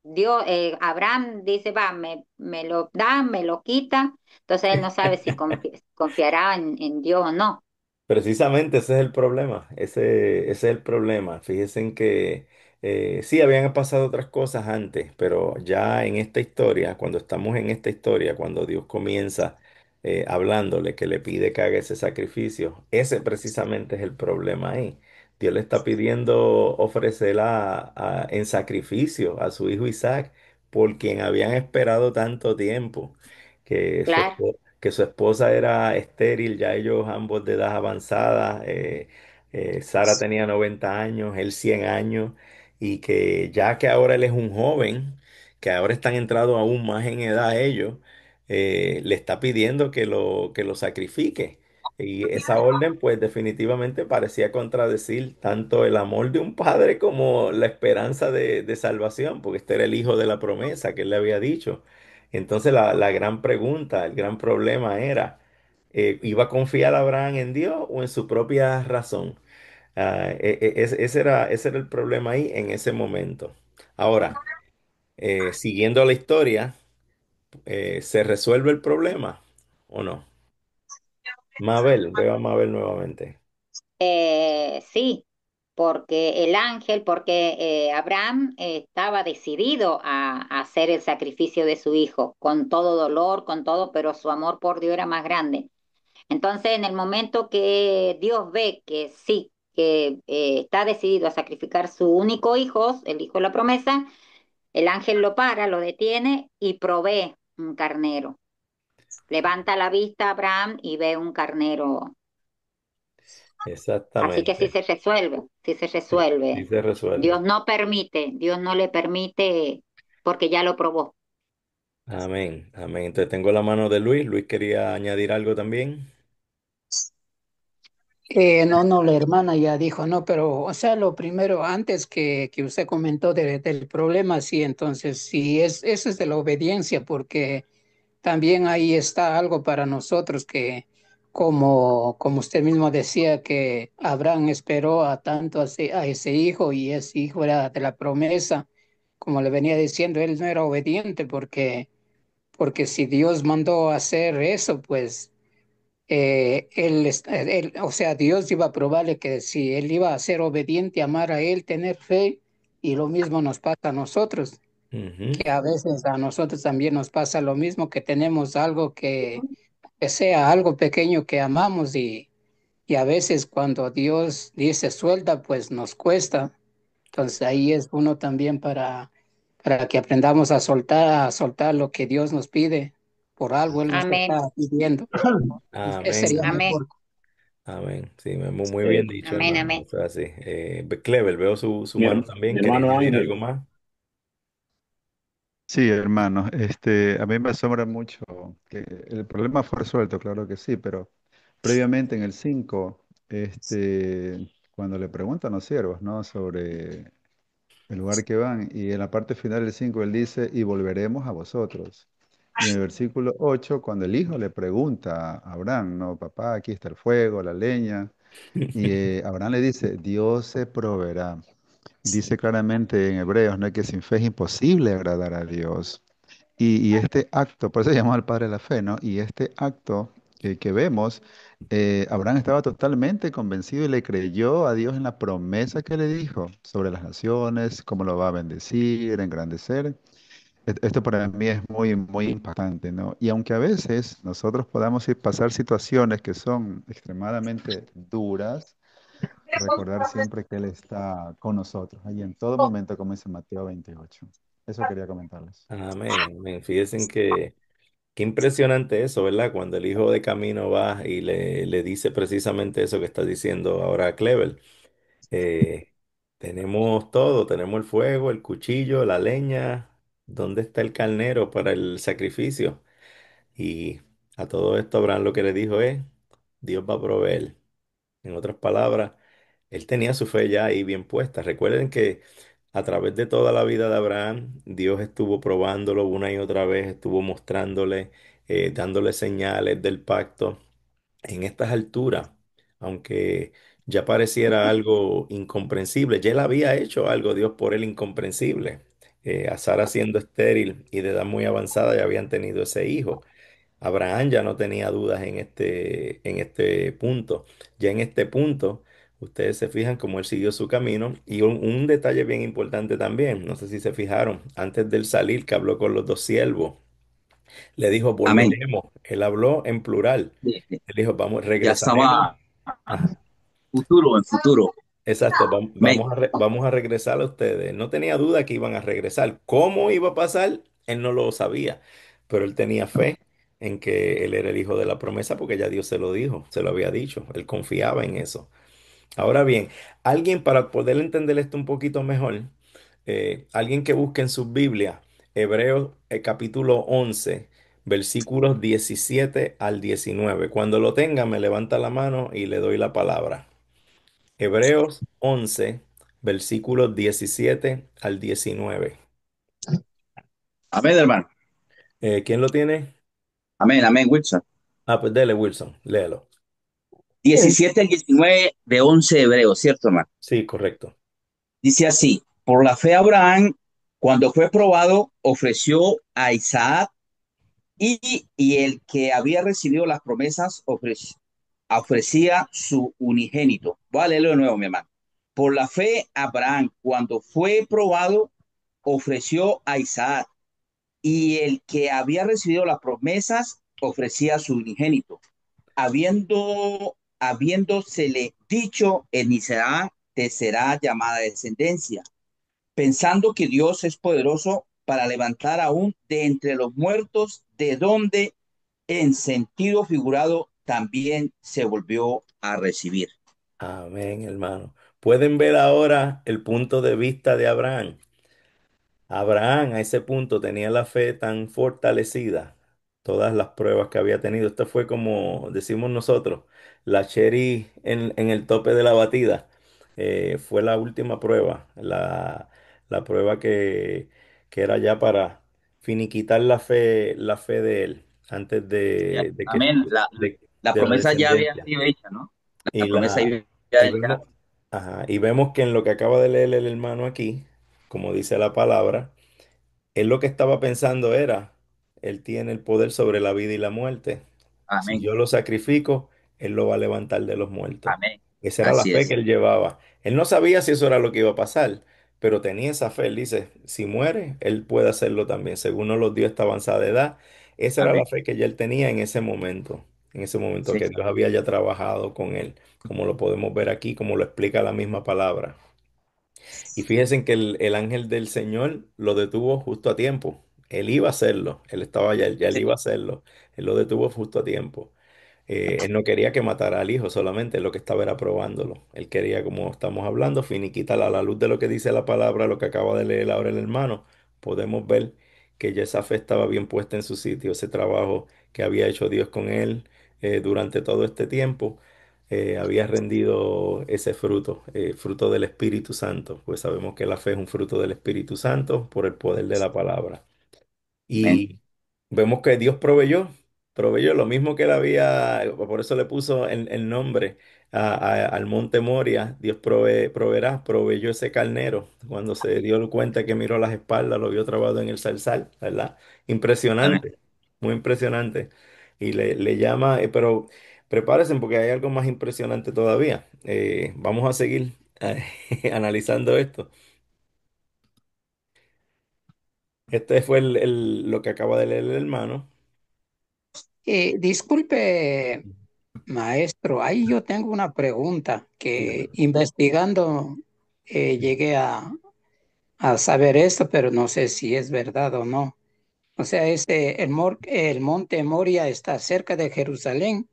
Dios, Abraham dice, va, me lo da, me lo quita, entonces él no sabe si confiará en Dios o no. Precisamente ese es el problema, ese es el problema. Fíjense en que sí habían pasado otras cosas antes, pero ya en esta historia, cuando estamos en esta historia, cuando Dios comienza hablándole que le pide que haga ese sacrificio, ese precisamente es el problema ahí. Dios le está pidiendo ofrecer en sacrificio a su hijo Isaac, por quien habían esperado tanto tiempo, que Claro, que su esposa era estéril, ya ellos ambos de edad avanzada, Sara tenía 90 años, él 100 años, y que ya que ahora él es un joven, que ahora están entrados aún más en edad ellos, le está pidiendo que lo sacrifique. Y esa orden, pues definitivamente parecía contradecir tanto el amor de un padre como la esperanza de salvación, porque este era el hijo de la promesa que él le había dicho. Entonces la gran pregunta, el gran problema era, ¿iba a confiar Abraham en Dios o en su propia razón? Ese era el problema ahí en ese momento. Ahora, siguiendo la historia, ¿se resuelve el problema o no? Mabel, veo a Mabel nuevamente. sí, porque el ángel, porque Abraham estaba decidido a hacer el sacrificio de su hijo, con todo dolor, con todo, pero su amor por Dios era más grande. Entonces, en el momento que Dios ve que sí, que está decidido a sacrificar su único hijo, el hijo de la promesa, el ángel lo para, lo detiene y provee un carnero. Levanta la vista a Abraham y ve un carnero. Así que Exactamente. sí se Sí, sí resuelve. se resuelve. Dios no permite, Dios no le permite porque ya lo probó. Amén, amén. Entonces tengo la mano de Luis. Luis quería añadir algo también. No, no, la hermana ya dijo, no, pero, o sea, lo primero, antes que usted comentó del problema, sí, entonces, sí, eso es de la obediencia, porque también ahí está algo para nosotros que, como usted mismo decía, que Abraham esperó a tanto a ese hijo y ese hijo era de la promesa, como le venía diciendo, él no era obediente porque si Dios mandó a hacer eso, pues o sea, Dios iba a probarle que si él iba a ser obediente, amar a él, tener fe, y lo mismo nos pasa a nosotros, Ujú, que a veces a nosotros también nos pasa lo mismo, que tenemos algo que sea algo pequeño que amamos y a veces cuando Dios dice suelta, pues nos cuesta. Entonces ahí es uno también para que aprendamos a soltar lo que Dios nos pide. Por algo Él nos lo Amén, está pidiendo. Ese amén, sería mi amén. amén, aporte. Amén. Sí, muy Eh, bien dicho, amén, hermano. amén. Eso es así. Clever, veo su mano mi también. ¿Quería hermano añadir Ángel, algo más? Sí, hermano, a mí me asombra mucho que el problema fue resuelto, claro que sí, pero previamente en el 5, cuando le preguntan a los siervos, ¿no? Sobre el lugar que van, y en la parte final del 5 él dice, y volveremos a vosotros. Y en el versículo 8 cuando el hijo le pregunta a Abraham, ¿no? Papá, aquí está el fuego, la leña, y Abraham le dice, Dios se proveerá. Dice claramente en Hebreos, ¿no? Que sin fe es imposible agradar a Dios. Y este acto, por eso se llama el Padre de la Fe, ¿no? Y este acto que vemos, Abraham estaba totalmente convencido y le creyó a Dios en la promesa que le dijo sobre las naciones, cómo lo va a bendecir, engrandecer. Esto para mí es muy, muy impactante, ¿no? Y aunque a veces nosotros podamos pasar situaciones que son extremadamente duras, recordar siempre que Él está con nosotros, ahí en todo momento, como dice Mateo 28. Eso quería comentarles. Amén, amén. Fíjense que qué impresionante eso, ¿verdad? Cuando el hijo de camino va y le dice precisamente eso que está diciendo ahora Clever. Eh, tenemos todo, tenemos el fuego, el cuchillo, la leña. ¿Dónde está el carnero para el sacrificio? Y a todo esto Abraham lo que le dijo es, Dios va a proveer. En otras palabras, él tenía su fe ya ahí bien puesta. Recuerden que a través de toda la vida de Abraham, Dios estuvo probándolo una y otra vez, estuvo mostrándole, dándole señales del pacto. En estas alturas, aunque ya pareciera algo incomprensible, ya él había hecho algo, Dios, por él incomprensible. A Sara siendo estéril y de edad muy avanzada ya habían tenido ese hijo. Abraham ya no tenía dudas en este punto. Ya en este punto, ustedes se fijan cómo él siguió su camino. Y un detalle bien importante también, no sé si se fijaron, antes del salir que habló con los dos siervos, le dijo, Amén. volveremos. Él habló en plural. Sí, sí. Él dijo, vamos, Ya regresaremos. estaba Ajá, futuro en futuro. exacto, Amén. vamos a regresar a ustedes. No tenía duda que iban a regresar. ¿Cómo iba a pasar? Él no lo sabía, pero él tenía fe en que él era el hijo de la promesa porque ya Dios se lo dijo, se lo había dicho. Él confiaba en eso. Ahora bien, alguien para poder entender esto un poquito mejor, alguien que busque en sus Biblias, Hebreos capítulo 11, versículos 17 al 19. Cuando lo tenga, me levanta la mano y le doy la palabra. Hebreos 11, versículos 17 al 19. Amén, hermano. ¿Quién lo tiene? Amén, amén, Wilson. Ah, pues dele, Wilson, léelo. 17 al 19 de 11 Hebreos, ¿cierto, hermano? Sí, correcto. Dice así, por la fe Abraham, cuando fue probado, ofreció a Isaac y el que había recibido las promesas ofrecía su unigénito. Voy a leerlo de nuevo, mi hermano. Por la fe Abraham, cuando fue probado, ofreció a Isaac y el que había recibido las promesas ofrecía a su unigénito, habiéndosele dicho, en Isaac te será llamada descendencia, pensando que Dios es poderoso para levantar aún de entre los muertos, de donde en sentido figurado también se volvió a recibir. Amén, hermano. Pueden ver ahora el punto de vista de Abraham. Abraham a ese punto tenía la fe tan fortalecida, todas las pruebas que había tenido. Esto fue como decimos nosotros, la cherry en el tope de la batida. Fue la última prueba, la prueba que era ya para finiquitar la fe de él antes Ya, de que amén. La de la promesa ya había descendencia. sido hecha, ¿no? La Y promesa la ya y hecha. vemos, ajá, y vemos que en lo que acaba de leer el hermano aquí, como dice la palabra, él lo que estaba pensando era, él tiene el poder sobre la vida y la muerte. Si Amén, yo lo sacrifico, él lo va a levantar de los muertos. amén. Esa era la Así fe que es. él llevaba. Él no sabía si eso era lo que iba a pasar, pero tenía esa fe. Él dice, si muere, él puede hacerlo también. Según nos lo dio esta avanzada edad, esa era Amén. la fe que ya él tenía en ese momento Sí, que Dios había ya trabajado con él, como lo podemos ver aquí, como lo explica la misma palabra. Y fíjense que el ángel del Señor lo detuvo justo a tiempo. Él iba a hacerlo, él estaba ya, ya él sí. iba a hacerlo. Él lo detuvo justo a tiempo. Él no quería que matara al hijo solamente, él lo que estaba era probándolo. Él quería, como estamos hablando, finiquitar a la luz de lo que dice la palabra, lo que acaba de leer ahora el hermano. Podemos ver que ya esa fe estaba bien puesta en su sitio, ese trabajo que había hecho Dios con él durante todo este tiempo había rendido ese fruto, fruto del Espíritu Santo, pues sabemos que la fe es un fruto del Espíritu Santo por el poder de la palabra. Amén. Y vemos que Dios proveyó. Proveyó lo mismo que él había, por eso le puso el nombre al monte Moria. Dios proveerá, proveyó ese carnero. Cuando se dio cuenta que miró las espaldas, lo vio trabado en el zarzal, ¿verdad? Impresionante, muy impresionante. Y le llama, pero prepárense porque hay algo más impresionante todavía. Vamos a seguir analizando esto. Este fue lo que acaba de leer el hermano. Disculpe, maestro, ahí yo tengo una pregunta que Dígamelo. investigando llegué a saber esto, pero no sé si es verdad o no. O sea, el monte Moria está cerca de Jerusalén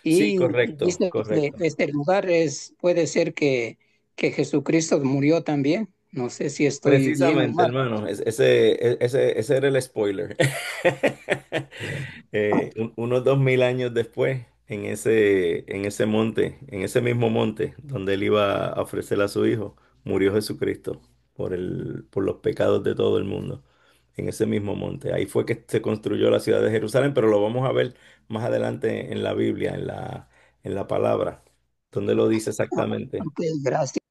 Sí, y correcto, dice que correcto. este lugar puede ser que Jesucristo murió también. No sé si estoy bien o Precisamente, mal. hermano, ese era el spoiler. Unos 2000 años después, en ese monte, en ese mismo monte donde él iba a ofrecer a su hijo, murió Jesucristo por los pecados de todo el mundo. En ese mismo monte. Ahí fue que se construyó la ciudad de Jerusalén, pero lo vamos a ver más adelante en la Biblia, en la palabra, donde lo dice exactamente. Ok, gracias.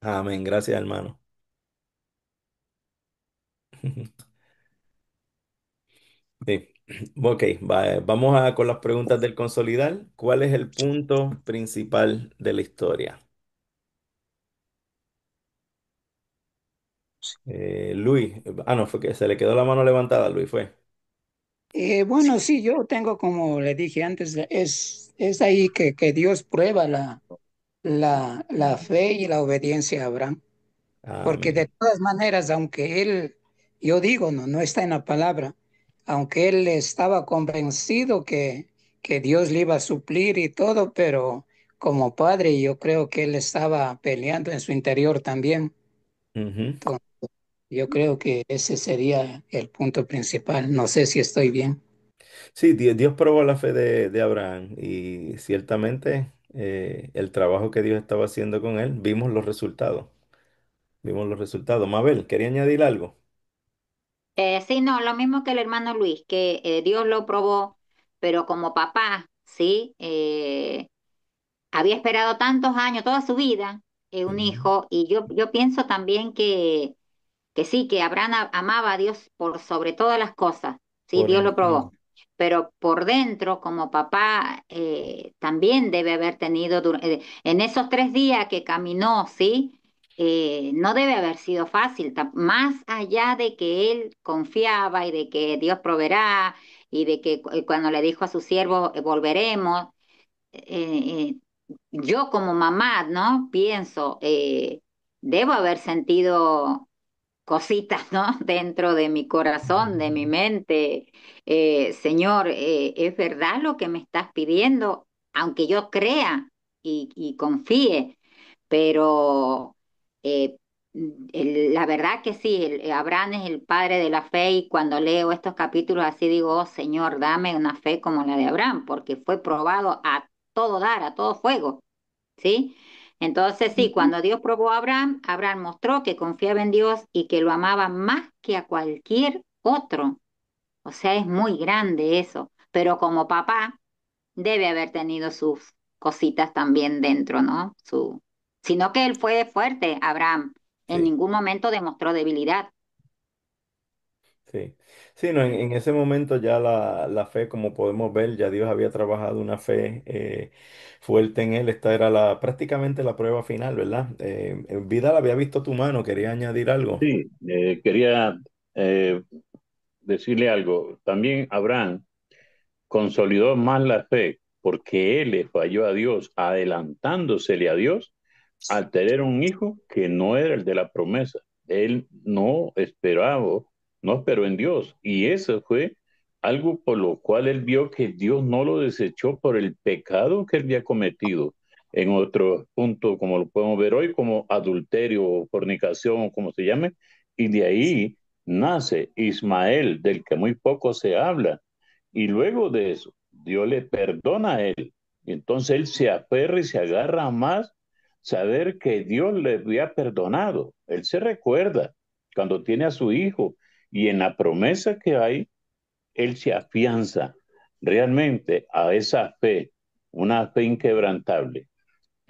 Amén. Gracias, hermano. Sí. Ok, vamos con las preguntas del consolidar. ¿Cuál es el punto principal de la historia? Luis, no, fue que se le quedó la mano levantada, Luis, fue. Bueno, sí, yo tengo, como le dije antes, es ahí que Dios prueba la fe y la obediencia a Abraham. Porque de Amén. todas maneras, aunque él, yo digo, no está en la palabra, aunque él estaba convencido que Dios le iba a suplir y todo, pero como padre yo creo que él estaba peleando en su interior también. Ujú. Entonces, yo creo que ese sería el punto principal. No sé si estoy bien. Sí, Dios probó la fe de Abraham y ciertamente el trabajo que Dios estaba haciendo con él, vimos los resultados. Vimos los resultados. Mabel, ¿quería añadir algo? Sí, no, lo mismo que el hermano Luis, que Dios lo probó, pero como papá, ¿sí? Había esperado tantos años, toda su vida, un Ujú. hijo, y yo pienso también que sí, que Abraham amaba a Dios por sobre todas las cosas, sí, Por Dios lo encima. probó, pero por dentro, como papá, también debe haber tenido, en esos 3 días que caminó, sí, no debe haber sido fácil, más allá de que él confiaba y de que Dios proveerá y de que cuando le dijo a su siervo, volveremos, eh, yo como mamá, ¿no? Pienso, debo haber sentido cositas, ¿no? Dentro de mi corazón, de mi mente. Señor, ¿es verdad lo que me estás pidiendo? Aunque yo crea y confíe, pero eh, la verdad que sí, Abraham es el padre de la fe y cuando leo estos capítulos así digo, oh Señor, dame una fe como la de Abraham, porque fue probado a todo dar, a todo fuego. ¿Sí? Entonces, sí, Ujú. cuando Dios probó a Abraham, Abraham mostró que confiaba en Dios y que lo amaba más que a cualquier otro. O sea, es muy grande eso. Pero como papá, debe haber tenido sus cositas también dentro, ¿no? Sino que él fue fuerte, Abraham. En Sí, ningún momento demostró debilidad. sí. Sí, no, en ese momento ya la fe, como podemos ver, ya Dios había trabajado una fe fuerte en él. Esta era prácticamente la prueba final, ¿verdad? Vidal, había visto tu mano, quería añadir algo. Sí, quería eh, decirle algo. También Abraham consolidó más la fe porque él le falló a Dios, adelantándosele a Dios al tener un hijo que no era el de la promesa. Él no esperó en Dios. Y eso fue algo por lo cual él vio que Dios no lo desechó por el pecado que él había cometido. En otro punto, como lo podemos ver hoy, como adulterio o fornicación o como se llame. Y de ahí nace Ismael, del que muy poco se habla. Y luego de eso, Dios le perdona a él. Y entonces él se aferra y se agarra más saber que Dios le había perdonado. Él se recuerda cuando tiene a su hijo y en la promesa que hay, él se afianza. realmente a esa fe, una fe inquebrantable.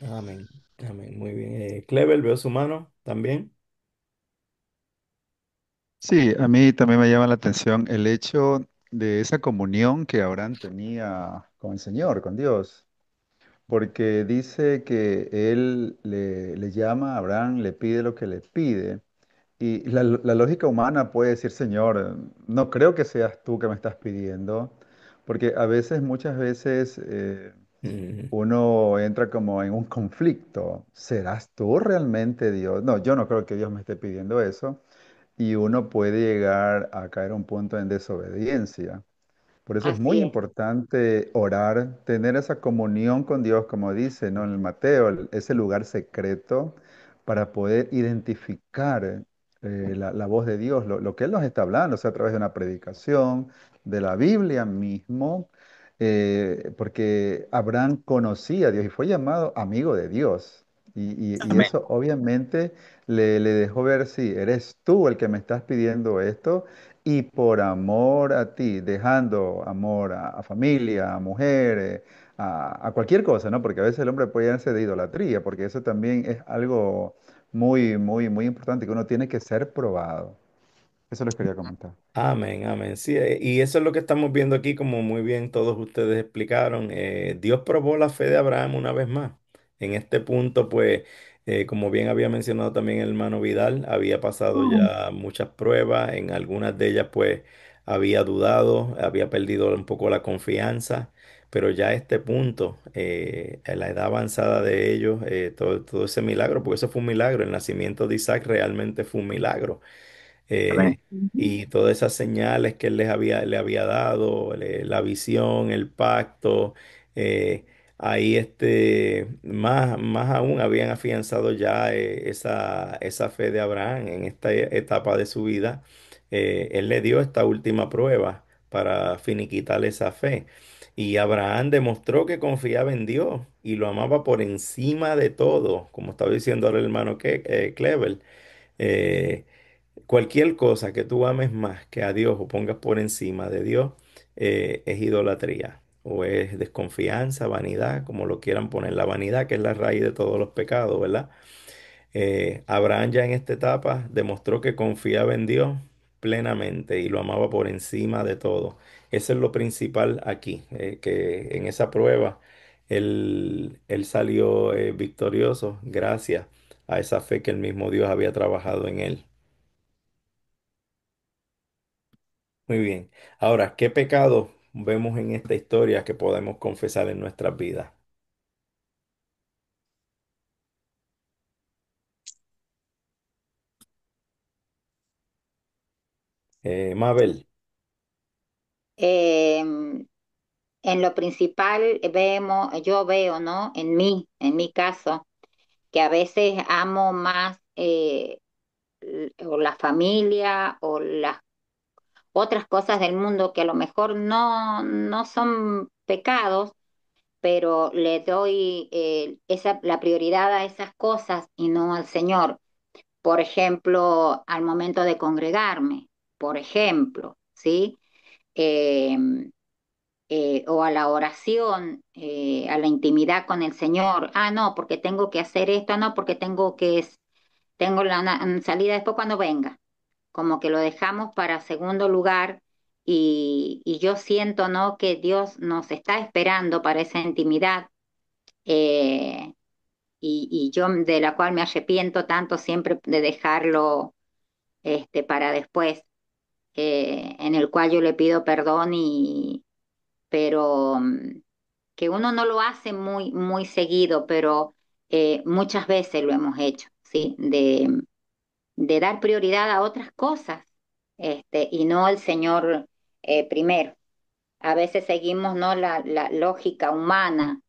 Amén. Amén. Muy bien. Clever, veo su mano también. Sí, a mí también me llama la atención el hecho de esa comunión que Abraham tenía con el Señor, con Dios, porque dice que él le llama a Abraham, le pide lo que le pide. Y la lógica humana puede decir, Señor, no creo que seas tú que me estás pidiendo, porque a veces, muchas veces, Ujú. uno entra como en un conflicto. ¿Serás tú realmente Dios? No, yo no creo que Dios me esté pidiendo eso. Y uno puede llegar a caer a un punto en desobediencia. Por eso es muy Así es, importante orar, tener esa comunión con Dios, como dice, ¿no? En el Mateo, ese lugar secreto para poder identificar la voz de Dios, lo que Él nos está hablando, o sea, a través de una predicación, de la Biblia mismo, porque Abraham conocía a Dios y fue llamado amigo de Dios. Y Amén. eso obviamente le dejó ver, si eres tú el que me estás pidiendo esto, y por amor a ti, dejando amor a familia, a mujeres, a cualquier cosa, ¿no? Porque a veces el hombre puede llenarse de idolatría, porque eso también es algo muy, muy, muy importante, que uno tiene que ser probado. Eso les quería comentar. Amén, amén. Sí, y eso es lo que estamos viendo aquí, como muy bien todos ustedes explicaron. Dios probó la fe de Abraham una vez más. En este punto, pues, como bien había mencionado también el hermano Vidal, había pasado ya muchas pruebas. En algunas de ellas, pues, había dudado, había perdido un poco la confianza. Pero ya a este punto, en la edad avanzada de ellos, todo ese milagro, porque eso fue un milagro, el nacimiento de Isaac realmente fue un milagro. Amén. eh, y todas esas señales que él le había dado, la visión, el pacto, ahí más aún habían afianzado ya esa fe de Abraham en esta etapa de su vida. Él le dio esta última prueba para finiquitar esa fe. Y Abraham demostró que confiaba en Dios y lo amaba por encima de todo, como estaba diciendo ahora el hermano Clever. Eh, Cualquier cosa que tú ames más que a Dios o pongas por encima de Dios, es idolatría o es desconfianza, vanidad, como lo quieran poner. La vanidad, que es la raíz de todos los pecados, ¿verdad? Abraham ya en esta etapa demostró que confiaba en Dios plenamente y lo amaba por encima de todo. Eso es lo principal aquí, que en esa prueba él salió victorioso gracias a esa fe que el mismo Dios había trabajado en él. Muy bien. Ahora, ¿qué pecado vemos en esta historia que podemos confesar en nuestras vidas? Mabel. eh, en lo principal yo veo, ¿no? En mi caso, que a veces amo más o la familia o las otras cosas del mundo que a lo mejor no son pecados, pero le doy la prioridad a esas cosas y no al Señor. Por ejemplo, al momento de congregarme, por ejemplo, ¿sí? Eh, o a la oración, a la intimidad con el Señor. Ah, no, porque tengo que hacer esto, no, porque tengo la salida después cuando venga. Como que lo dejamos para segundo lugar y yo siento, ¿no? Que Dios nos está esperando para esa intimidad. eh, y yo de la cual me arrepiento tanto siempre de dejarlo para después, en el cual yo le pido perdón pero que uno no lo hace muy seguido, pero muchas veces lo hemos hecho, ¿sí? De dar prioridad a otras cosas, y no al Señor primero. A veces seguimos, ¿no? La lógica humana,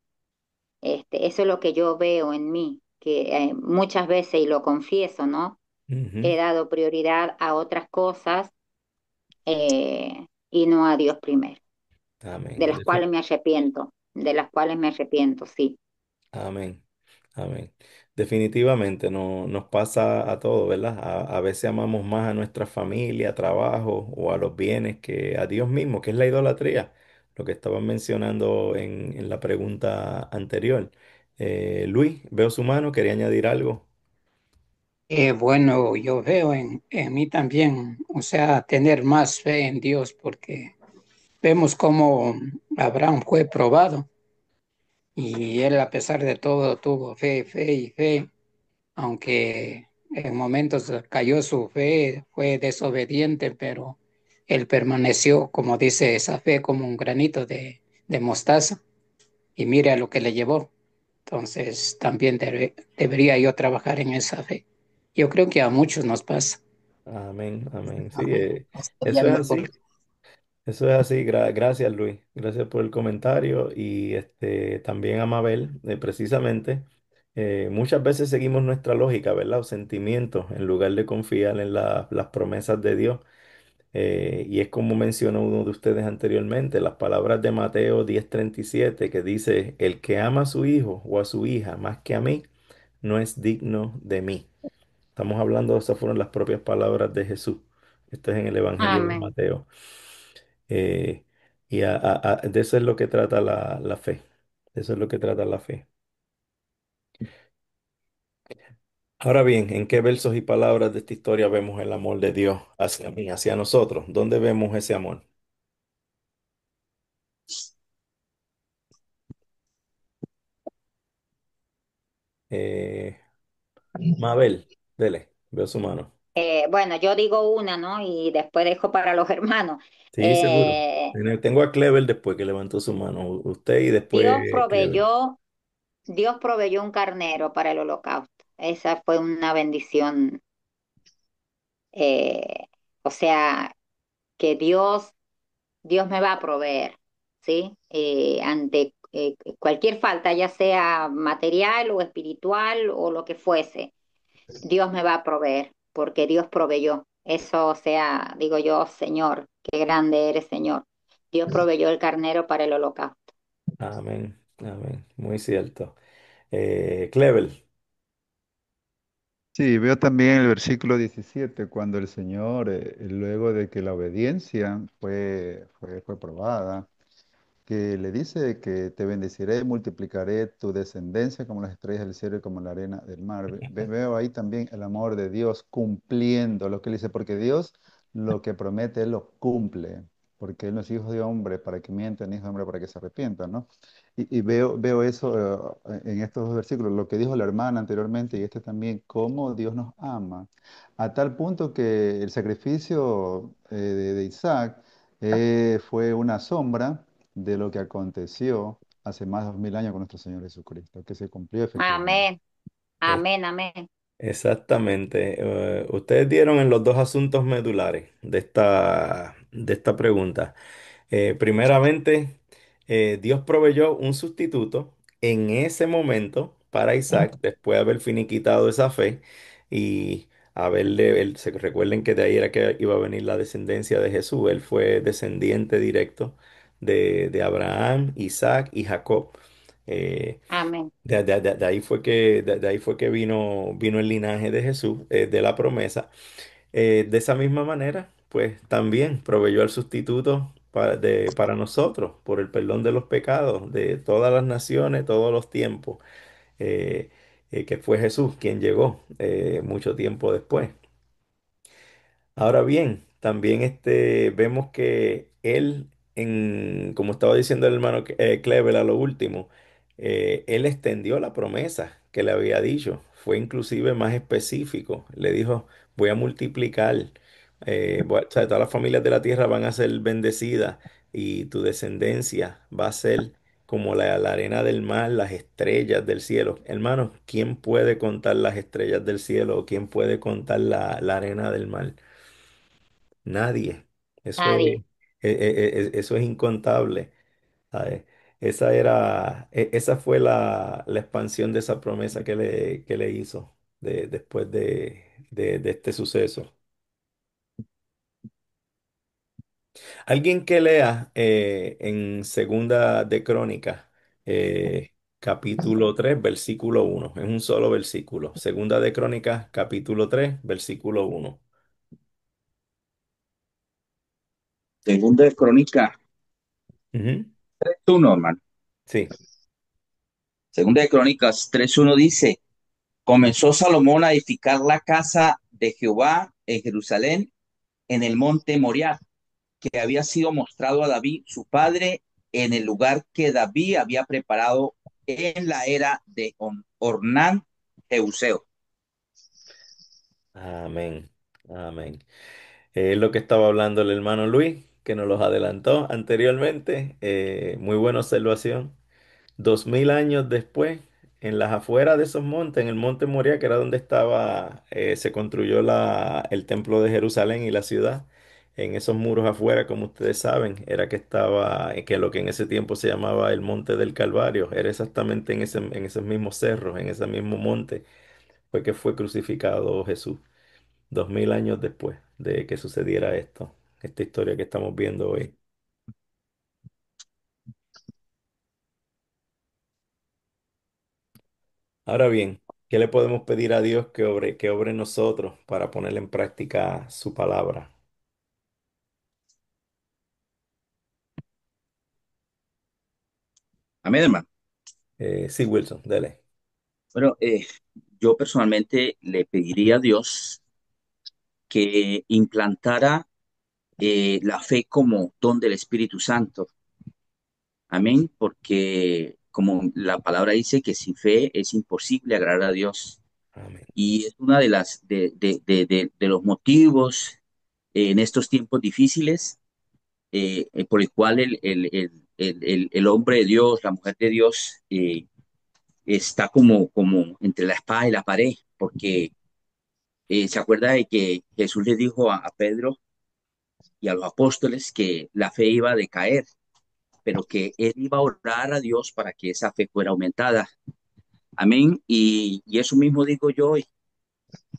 eso es lo que yo veo en mí, que muchas veces, y lo confieso, ¿no? Ujú. He dado prioridad a otras cosas y no a Dios primero, de Amén. las cuales me arrepiento, de las cuales me arrepiento, sí. Amén. Amén. Definitivamente nos pasa a todos, ¿verdad? A veces amamos más a nuestra familia, trabajo o a los bienes que a Dios mismo, que es la idolatría. lo que estaban mencionando en la pregunta anterior. Luis, veo su mano, quería añadir algo. Bueno, yo veo en mí también, o sea, tener más fe en Dios, porque vemos cómo Abraham fue probado y él a pesar de todo tuvo fe, fe y fe, aunque en momentos cayó su fe, fue desobediente, pero él permaneció, como dice esa fe, como un granito de mostaza y mire a lo que le llevó. Entonces también debería yo trabajar en esa fe. Yo creo que a muchos nos pasa. Amén, amén. Sí, Amén. Sería eso es mejor. así. Eso es así, gracias Luis, gracias por el comentario y también a Mabel, precisamente, muchas veces seguimos nuestra lógica, ¿verdad? O sentimientos en lugar de confiar en las promesas de Dios. Y es como mencionó uno de ustedes anteriormente, las palabras de Mateo 10:37 que dice, el que ama a su hijo o a su hija más que a mí, no es digno de mí. Estamos hablando, esas fueron las propias palabras de Jesús. Esto es en el Evangelio de Amén. Mateo. Eh, y de eso es lo que trata la fe. De eso es lo que trata la fe. Ahora bien, ¿en qué versos y palabras de esta historia vemos el amor de Dios hacia mí, hacia nosotros? ¿Dónde vemos ese amor? Eh, Mabel, dele, veo su mano. Bueno, yo digo una, ¿no? Y después dejo para los hermanos. Sí, seguro. Eh, Tengo a Clever después que levantó su mano. Usted y después Dios Clever. proveyó, Dios proveyó un carnero para el holocausto. Esa fue una bendición. eh, o sea, que Dios me va a proveer, ¿sí? Ante cualquier falta, ya sea material o espiritual o lo que fuese, Dios me va a proveer, porque Dios proveyó. Eso, o sea, digo yo, Señor, qué grande eres, Señor. Dios proveyó el carnero para el holocausto. Amén, amén. Muy cierto. Clever. Sí, veo también el versículo 17 cuando el Señor, luego de que la obediencia fue probada, que le dice que te bendeciré y multiplicaré tu descendencia como las estrellas del cielo y como la arena del mar. Veo ahí también el amor de Dios cumpliendo lo que él dice, porque Dios lo que promete, Él lo cumple, porque Él no es hijo de hombre para que mientan, ni hijo de hombre para que se arrepientan, ¿no? Y veo eso en estos dos versículos, lo que dijo la hermana anteriormente y este también, cómo Dios nos ama, a tal punto que el sacrificio de Isaac fue una sombra de lo que aconteció hace más de 2000 años con nuestro Señor Jesucristo, que se cumplió efectivamente. Amén, amén, amén. Exactamente. Ustedes dieron en los dos asuntos medulares de esta pregunta. Primeramente, Dios proveyó un sustituto en ese momento para Isaac, después de haber finiquitado esa fe y recuerden que de ahí era que iba a venir la descendencia de Jesús. Él fue descendiente directo de Abraham, Isaac y Jacob. Eh, Amén. de ahí fue que vino el linaje de Jesús, de la promesa. De esa misma manera, pues también proveyó el sustituto para nosotros, por el perdón de los pecados de todas las naciones, todos los tiempos, eh, que fue Jesús quien llegó mucho tiempo después. Ahora bien, también vemos que él, como estaba diciendo el hermano Clever a lo último, él extendió la promesa que le había dicho. Fue inclusive más específico. Le dijo, voy a multiplicar, o sea, todas las familias de la tierra van a ser bendecidas y tu descendencia va a ser como la arena del mar, las estrellas del cielo. Hermano, ¿quién puede contar las estrellas del cielo? ¿O quién puede contar la arena del mar? Nadie. Nadie. Eso es incontable. ¿Sabe? Esa fue la expansión de esa promesa que le hizo después de este suceso. Alguien que lea en Segunda de Crónicas, capítulo 3 versículo 1. Es un solo versículo. Segunda de Crónicas, capítulo 3 versículo 1. Segunda de Crónica Ujú. 3:1, hermano. Sí. Segunda de Crónicas 3:1 dice, comenzó Salomón a edificar la casa de Jehová en Jerusalén, en el monte Moriah, que había sido mostrado a David, su padre, en el lugar que David había preparado en la era de Ornán Jeuseo. Amén. Amén. Es lo que estaba hablando el hermano Luis, que nos los adelantó anteriormente. Muy buena observación. 2000 años después, en las afueras de esos montes, en el monte Moriah, que era donde estaba, se construyó el templo de Jerusalén y la ciudad. En esos muros afuera, como ustedes saben, era que estaba, que lo que en ese tiempo se llamaba el Monte del Calvario, era exactamente en esos mismos cerros, en ese mismo monte, fue que fue crucificado Jesús. 2000 años después de que sucediera esto, esta historia que estamos viendo hoy. Ahora bien, ¿qué le podemos pedir a Dios que obre en nosotros para poner en práctica su palabra? Amén, hermano. Sí, Wilson, dele. Bueno, yo personalmente le pediría a Dios que implantara la fe como don del Espíritu Santo. Amén, porque como la palabra dice que sin fe es imposible agradar a Dios. Amén. Y es una de las de los motivos en estos tiempos difíciles por el cual el hombre de Dios, la mujer de Dios, está como entre la espada y la pared, porque se acuerda de que Jesús le dijo a Pedro y a los apóstoles que la fe iba a decaer, pero que él iba a orar a Dios para que esa fe fuera aumentada. Amén. Y eso mismo digo yo hoy.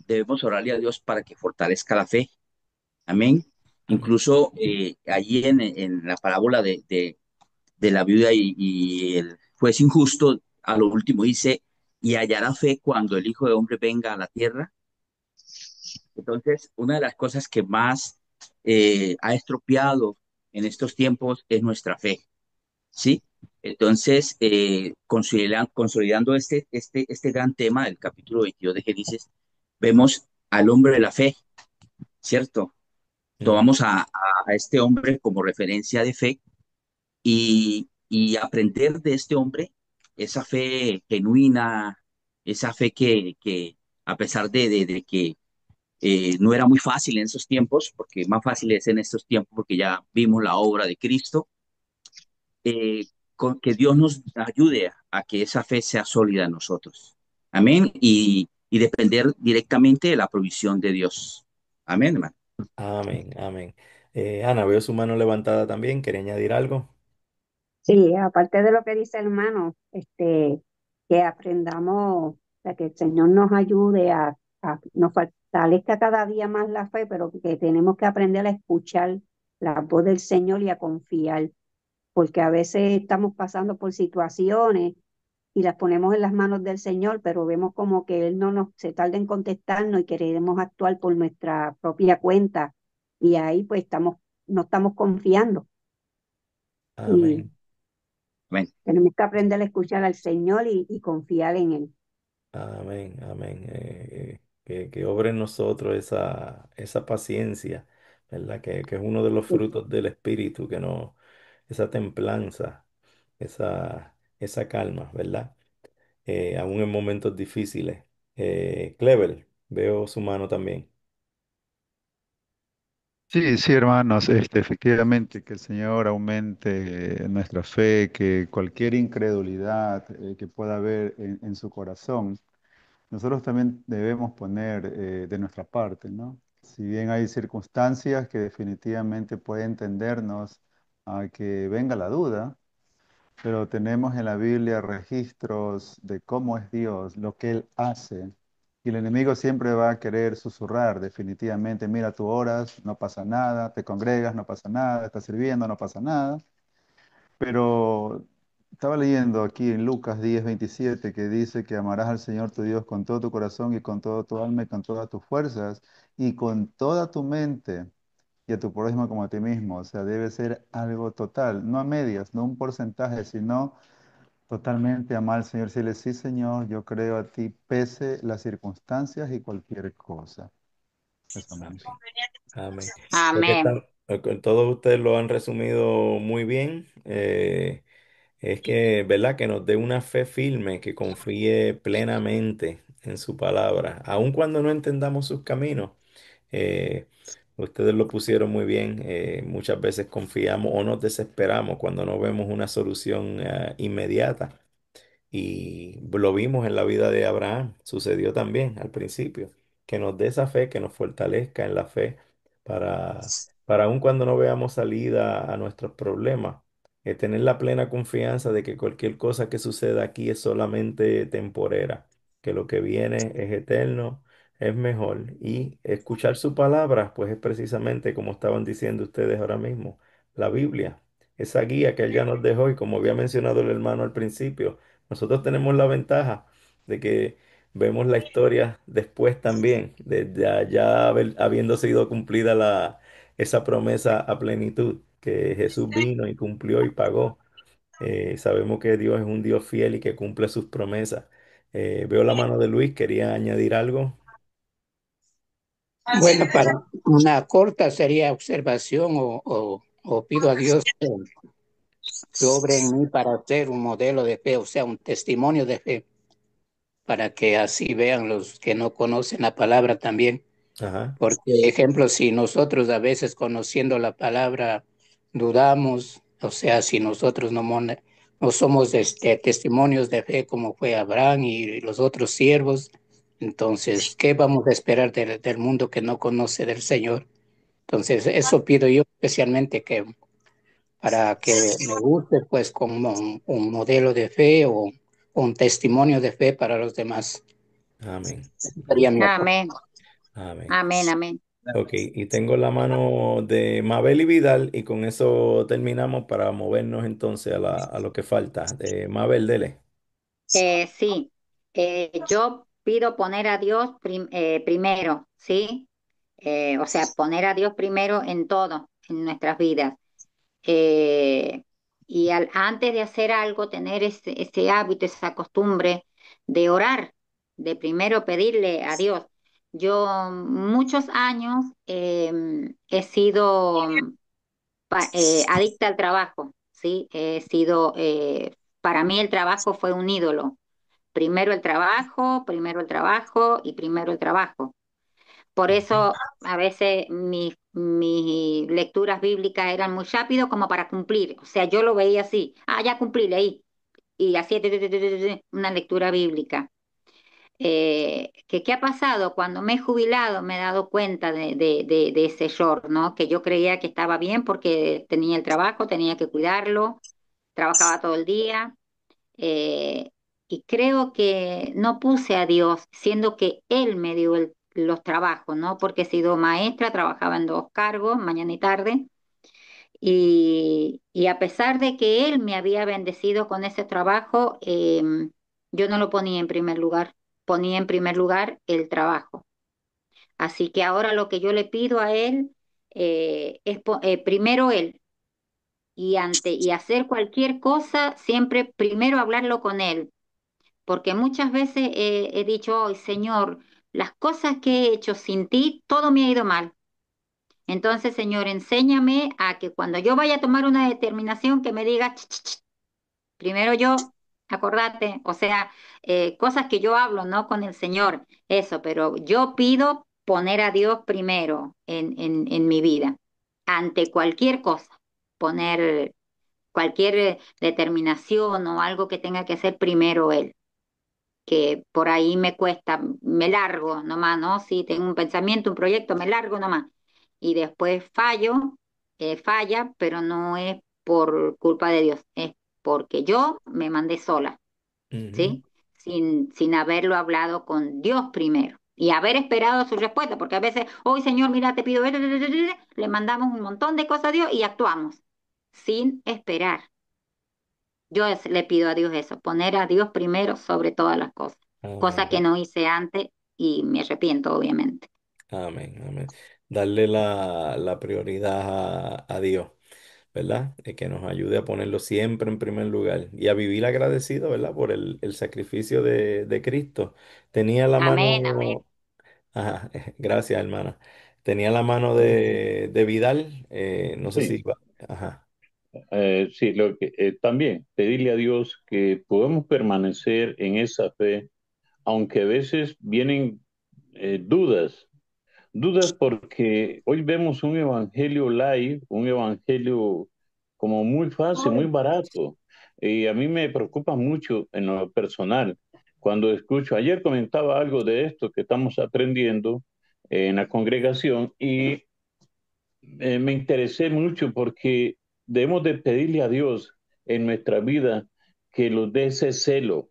Debemos orarle a Dios para que fortalezca la fe. Amén. Amén. Incluso allí en la parábola de la viuda y el juez injusto, a lo último dice, y hallará fe cuando el Hijo de Hombre venga a la tierra. Entonces, una de las cosas que más ha estropeado en estos tiempos es nuestra fe, ¿sí? Entonces, consolidando este gran tema del capítulo 22 de Génesis, vemos al hombre de la fe, ¿cierto? Mm. Tomamos a este hombre como referencia de fe y aprender de este hombre esa fe genuina, esa fe que a pesar de que no era muy fácil en esos tiempos, porque más fácil es en estos tiempos porque ya vimos la obra de Cristo, que Dios nos ayude a que esa fe sea sólida en nosotros. Amén. Y depender directamente de la provisión de Dios. Amén, hermano. Amén. Amén. Ana, veo su mano levantada también. ¿Quiere añadir algo? Sí, aparte de lo que dice el hermano, que aprendamos, o sea, que el Señor nos ayude nos fortalezca cada día más la fe, pero que tenemos que aprender a escuchar la voz del Señor y a confiar, porque a veces estamos pasando por situaciones y las ponemos en las manos del Señor, pero vemos como que Él no nos se tarda en contestarnos y queremos actuar por nuestra propia cuenta, y ahí pues no estamos confiando. Y Amén. Amén. tenemos que aprender a escuchar al Señor y confiar en Él. Amén. Amén. Que obre en nosotros esa paciencia, ¿verdad? Que es uno de los frutos del Espíritu, esa templanza, esa calma, ¿verdad? Aún en momentos difíciles. Clever, veo su mano también. Sí, sí, hermanos, efectivamente, que el Señor aumente nuestra fe, que cualquier incredulidad que pueda haber en su corazón, nosotros también debemos poner de nuestra parte, ¿no? Si bien hay circunstancias que definitivamente pueden tendernos a que venga la duda, pero tenemos en la Biblia registros de cómo es Dios, lo que Él hace. Y el enemigo siempre va a querer susurrar definitivamente, mira, tú oras, no pasa nada, te congregas, no pasa nada, estás sirviendo, no pasa nada. Pero estaba leyendo aquí en Lucas 10:27 que dice que amarás al Señor tu Dios con todo tu corazón y con toda tu alma y con todas tus fuerzas y con toda tu mente. y a tu prójimo como a ti mismo. O sea, debe ser algo total, no a medias, no un porcentaje, sino totalmente amar al Señor. Decirle, sí, Señor, yo creo a ti, pese las circunstancias y cualquier cosa. Eso mismo. Amén. Amén. Creo que Amén. todos ustedes lo han resumido muy bien. Es que, ¿verdad? Que nos dé una fe firme, que confíe plenamente en su palabra, aun cuando no entendamos sus caminos. Eh, Ustedes lo pusieron muy bien. Muchas veces confiamos o nos desesperamos cuando no vemos una solución inmediata. Y lo vimos en la vida de Abraham, sucedió también al principio, que nos dé esa fe, que nos fortalezca en la fe para, para aun cuando no veamos salida a nuestros problemas, tener la plena confianza de que cualquier cosa que suceda aquí es solamente temporera, que lo que viene es eterno, es mejor. Y escuchar su palabra, pues es precisamente como estaban diciendo ustedes ahora mismo, la Biblia, esa guía que él ya nos dejó y como había mencionado el hermano al principio. Nosotros tenemos la ventaja de que vemos la historia después también, de ya habiendo sido cumplida esa promesa a plenitud, que Jesús vino y cumplió y pagó. Sabemos que Dios es un Dios fiel y que cumple sus promesas. Veo la mano de Luis, quería añadir algo. Bueno, para una corta sería observación o pido a Dios que obre en mí para ser un modelo de fe, o sea, un testimonio de fe, para que así vean los que no conocen la palabra también. Ajá, Porque, ejemplo, si nosotros a veces conociendo la palabra dudamos, o sea, si nosotros no somos testimonios de fe como fue Abraham y los otros siervos, entonces, ¿qué vamos a esperar del mundo que no conoce del Señor? Entonces, eso pido yo especialmente que para que me guste, pues, como un modelo de fe o un testimonio de fe para los demás. amén, Ese sería mi aporte. Amén. amén. Amén. Amén. Ok, y tengo la mano de Mabel y Vidal y con eso terminamos para movernos entonces a lo que falta. Mabel, dele. Sí, yo pido poner a Dios primero, ¿sí? O sea, poner a Dios primero en todo, en nuestras vidas. Eh, y antes de hacer algo, tener ese hábito, esa costumbre de orar, de primero pedirle a Dios. Yo muchos años he sido adicta al trabajo, ¿sí? He sido, para mí el trabajo fue un ídolo. Primero el trabajo y primero el trabajo. Por eso a veces mis lecturas bíblicas eran muy rápido como para cumplir. O sea, yo lo veía así. Ah, ya cumplí, leí. Y así, una lectura bíblica. ¿Qué ha pasado? Cuando me he jubilado me he dado cuenta de ese error, ¿no? Que yo creía que estaba bien porque tenía el trabajo, tenía que cuidarlo, trabajaba todo el día. eh, y creo que no puse a Dios, siendo que Él me dio los trabajos, ¿no? Porque he sido maestra, trabajaba en dos cargos, mañana y tarde, y a pesar de que Él me había bendecido con ese trabajo, yo no lo ponía en primer lugar, ponía en primer lugar el trabajo. Así que ahora lo que yo le pido a Él es primero Él. Y hacer cualquier cosa, siempre primero hablarlo con Él, porque muchas veces he dicho, hoy, Señor, las cosas que he hecho sin ti, todo me ha ido mal. Entonces, Señor, enséñame a que cuando yo vaya a tomar una determinación, que me diga, "Ch, ch, ch, primero yo, acordate", o sea, cosas que yo hablo, ¿no? Con el Señor, eso, pero yo pido poner a Dios primero en mi vida, ante cualquier cosa, poner cualquier determinación o algo que tenga que hacer primero Él, que por ahí me cuesta, me largo nomás, ¿no? Si tengo un pensamiento, un proyecto, me largo nomás. Y después falla, pero no es por culpa de Dios, es porque yo me mandé sola, Ujú. ¿sí? Sin haberlo hablado con Dios primero. Y haber esperado su respuesta, porque a veces, hoy Señor, mira, te pido, le mandamos un montón de cosas a Dios y actuamos sin esperar. Yo le pido a Dios eso, poner a Dios primero sobre todas las cosas, cosa que Amén. no hice antes y me arrepiento, obviamente. Amén, amén. darle la prioridad a Dios, ¿verdad? Que nos ayude a ponerlo siempre en primer lugar y a vivir agradecido, ¿verdad? Por el sacrificio de Cristo. Tenía la Amén, amén. mano, ajá, gracias, hermana. Tenía la mano de Vidal, no sé si Sí, iba, ajá. sí, también pedirle a Dios que podamos permanecer en esa fe, aunque a veces vienen dudas. Dudas porque hoy vemos un evangelio live, un evangelio como muy fácil, muy barato. Y a mí me preocupa mucho en lo personal cuando escucho, ayer comentaba algo de esto que estamos aprendiendo en la congregación y me interesé mucho porque debemos de pedirle a Dios en nuestra vida que nos dé ese celo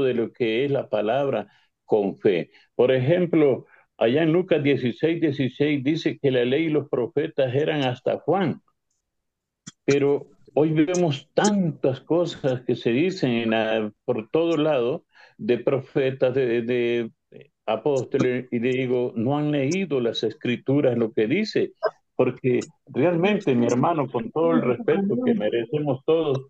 de lo que es la palabra con fe. Por ejemplo, allá en Lucas 16:16 dice que la ley y los profetas eran hasta Juan, pero hoy vemos tantas cosas que se dicen por todo lado de profetas, de apóstoles, y digo, no han leído las escrituras lo que dice, porque realmente, mi hermano, con todo el respeto que merecemos todos,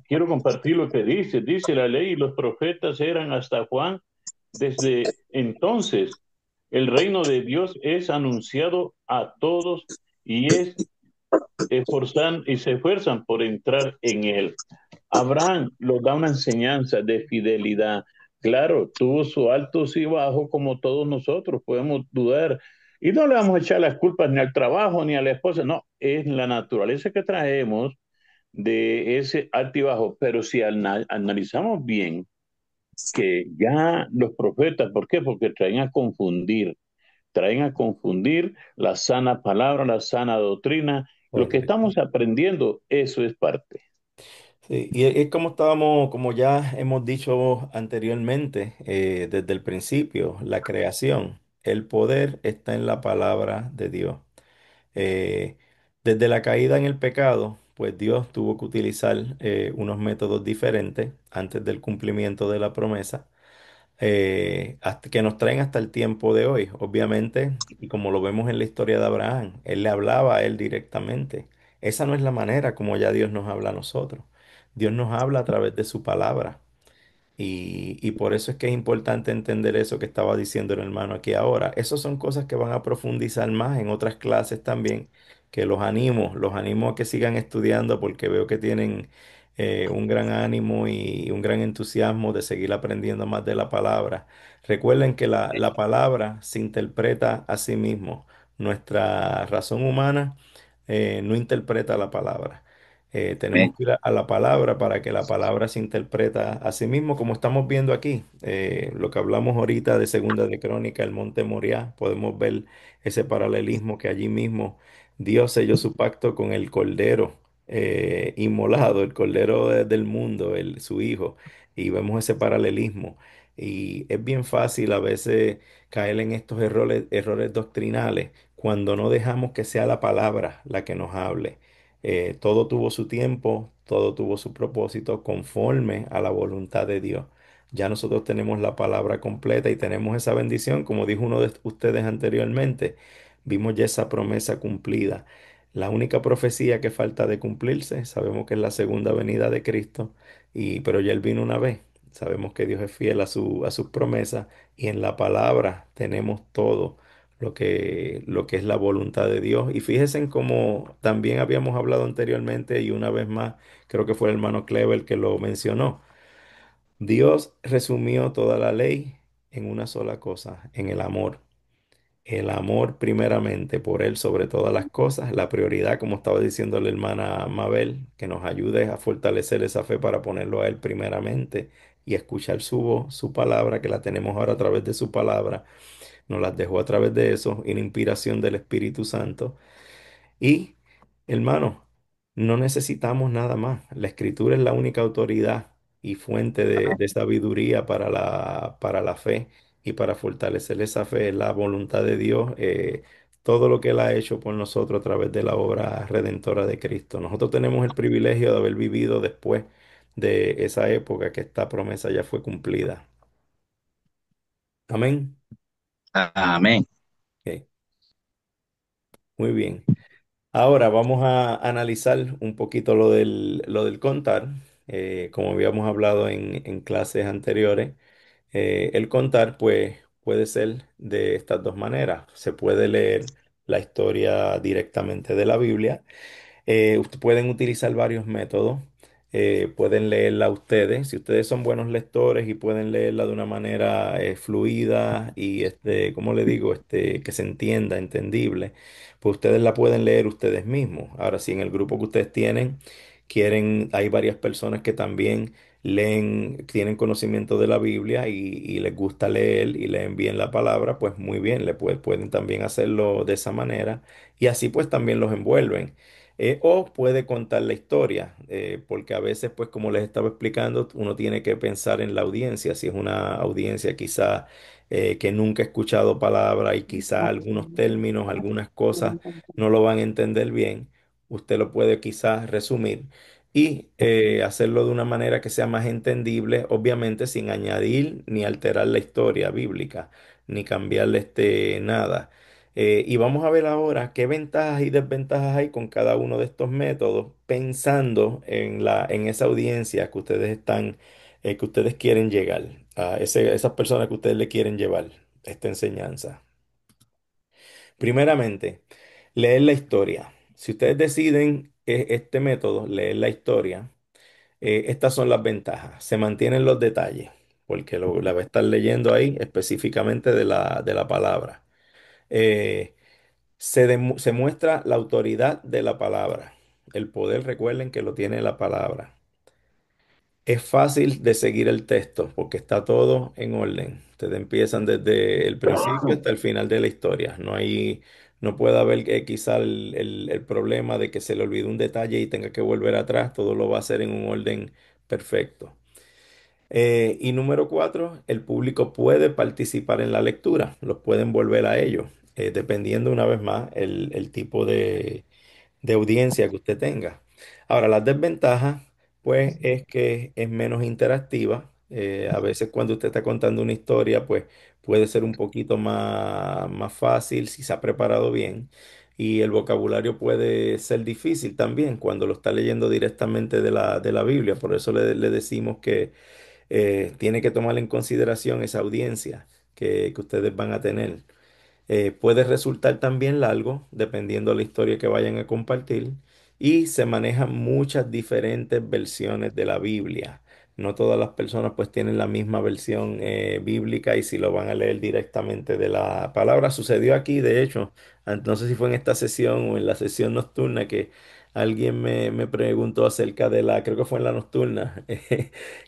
quiero compartir lo que dice. Dice la ley y los profetas eran hasta Juan. Desde entonces, el reino de Dios es anunciado a todos y se esfuerzan por entrar en él. Abraham nos da una enseñanza de fidelidad. Claro, tuvo sus altos y bajos como todos nosotros, podemos dudar. Y no le vamos a echar las culpas ni al trabajo ni a la esposa, no, es la naturaleza que traemos de ese alto y bajo. Pero si analizamos bien que ya los profetas, ¿por qué? Porque traen a confundir la sana palabra, la sana doctrina. Lo que Correcto. estamos aprendiendo, eso es parte. Sí, y es como estábamos, como ya hemos dicho anteriormente, desde el principio, la creación, el poder está en la palabra de Dios. Eh, Desde la caída en el pecado, pues Dios tuvo que utilizar unos métodos diferentes antes del cumplimiento de la promesa, hasta que nos traen hasta el tiempo de hoy, obviamente, y como lo vemos en la historia de Abraham, él le hablaba a él directamente. Esa no es la manera como ya Dios nos habla a nosotros. Dios nos habla a través de su palabra. Y por eso es que es importante entender eso que estaba diciendo el hermano aquí ahora. Esas son cosas que van a profundizar más en otras clases también, que los animo a que sigan estudiando porque veo que tienen un gran ánimo y un gran entusiasmo de seguir aprendiendo más de la palabra. Recuerden que la palabra se interpreta a sí mismo. Nuestra razón humana no interpreta la palabra. Tenemos que ir a la palabra para que la palabra se interpreta a sí mismo, como estamos viendo aquí. Lo que hablamos ahorita de Segunda de Crónica, el Monte Moriah, podemos ver ese paralelismo que allí mismo Dios selló su pacto con el Cordero inmolado, el Cordero del mundo, su Hijo, y vemos ese paralelismo. Y es bien fácil a veces caer en estos errores doctrinales cuando no dejamos que sea la palabra la que nos hable. Todo tuvo su tiempo, todo tuvo su propósito conforme a la voluntad de Dios. Ya nosotros tenemos la palabra completa y tenemos esa bendición, como dijo uno de ustedes anteriormente, vimos ya esa promesa cumplida. La única profecía que falta de cumplirse, sabemos que es la segunda venida de Cristo, pero ya Él vino una vez. Sabemos que Dios es fiel a sus promesas y en la palabra tenemos todo lo que es la voluntad de Dios. Y fíjense en cómo también habíamos hablado anteriormente y una vez más, creo que fue el hermano Clever que lo mencionó. Dios resumió toda la ley en una sola cosa, en el amor. El amor primeramente por Él sobre todas las cosas, la prioridad, como estaba diciendo la hermana Mabel, que nos ayude a fortalecer esa fe para ponerlo a Él primeramente y escuchar su voz, su palabra, que la tenemos ahora a través de su palabra, nos las dejó a través de eso y la inspiración del Espíritu Santo. Y, hermano, no necesitamos nada más. La Escritura es la única autoridad y fuente de sabiduría para la fe y para fortalecer esa fe, la voluntad de Dios, todo lo que Él ha hecho por nosotros a través de la obra redentora de Cristo. Nosotros tenemos el privilegio de haber vivido después de esa época que esta promesa ya fue cumplida. Amén. Amén. Ok. Muy bien. Ahora vamos a analizar un poquito lo del contar. Como habíamos hablado en clases anteriores, el contar pues puede ser de estas dos maneras. Se puede leer la historia directamente de la Biblia. Pueden utilizar varios métodos. Pueden leerla ustedes. Si ustedes son buenos lectores y pueden leerla de una manera fluida y, ¿cómo le digo? Que se entienda, entendible, pues ustedes la pueden leer ustedes mismos. Ahora, si en el grupo que ustedes tienen hay varias personas que también leen, tienen conocimiento de la Biblia y les gusta leer y leen bien la palabra, pues muy bien, pueden también hacerlo de esa manera y así pues también los envuelven. O puede contar la historia, porque a veces, pues como les estaba explicando, uno tiene que pensar en la audiencia. Si es una audiencia quizá que nunca ha escuchado palabra y quizá algunos términos, algunas cosas no lo van a entender bien, usted lo puede quizás resumir y hacerlo de una manera que sea más entendible, obviamente sin añadir ni alterar la historia bíblica, ni cambiarle nada. Y vamos a ver ahora qué ventajas y desventajas hay con cada uno de estos métodos, pensando en esa audiencia que ustedes que ustedes quieren llegar, a esas personas que ustedes le quieren llevar esta enseñanza. Primeramente, leer la historia. Si ustedes deciden este método, leer la historia, estas son las ventajas. Se mantienen los detalles, porque la va a estar leyendo ahí específicamente de de la palabra. Eh, se muestra la autoridad de la palabra. El poder, recuerden que lo tiene la palabra. Es fácil de seguir el texto porque está todo en orden. Ustedes empiezan desde el principio hasta el final de la historia. No puede haber quizá el problema de que se le olvide un detalle y tenga que volver atrás. Todo lo va a hacer en un orden perfecto. Y número cuatro, el público puede participar en la lectura. Los pueden volver a ellos, dependiendo una vez más el tipo de audiencia que usted tenga. Ahora, las desventajas, pues, es que es menos interactiva. A veces cuando usted está contando una historia, pues puede ser un poquito más fácil si se ha preparado bien. Y el vocabulario puede ser difícil también cuando lo está leyendo directamente de la Biblia. Por eso le decimos que tiene que tomar en consideración esa audiencia que ustedes van a tener. Puede resultar también largo, dependiendo de la historia que vayan a compartir, y se manejan muchas diferentes versiones de la Biblia. No todas las personas pues tienen la misma versión bíblica y si lo van a leer directamente de la palabra. Sucedió aquí, de hecho, no sé si fue en esta sesión o en la sesión nocturna que alguien me preguntó acerca de creo que fue en la nocturna,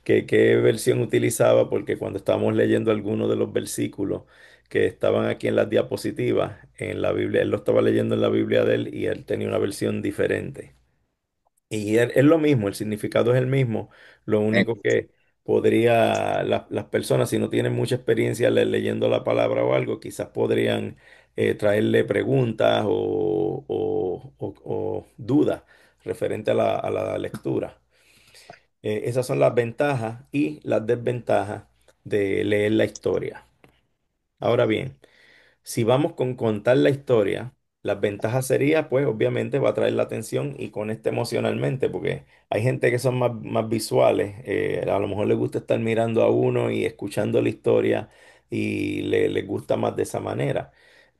que qué versión utilizaba porque cuando estábamos leyendo algunos de los versículos, que estaban aquí en las diapositivas, en la Biblia, él lo estaba leyendo en la Biblia de él y él tenía una versión diferente. Y es lo mismo, el significado es el mismo, lo único que las personas, si no tienen mucha experiencia leyendo la palabra o algo, quizás podrían traerle preguntas o dudas referente a a la lectura. Esas son las ventajas y las desventajas de leer la historia. Ahora bien, si vamos con contar la historia, las ventajas sería, pues obviamente va a traer la atención y conecta emocionalmente, porque hay gente que son más visuales, a lo mejor les gusta estar mirando a uno y escuchando la historia y les gusta más de esa manera.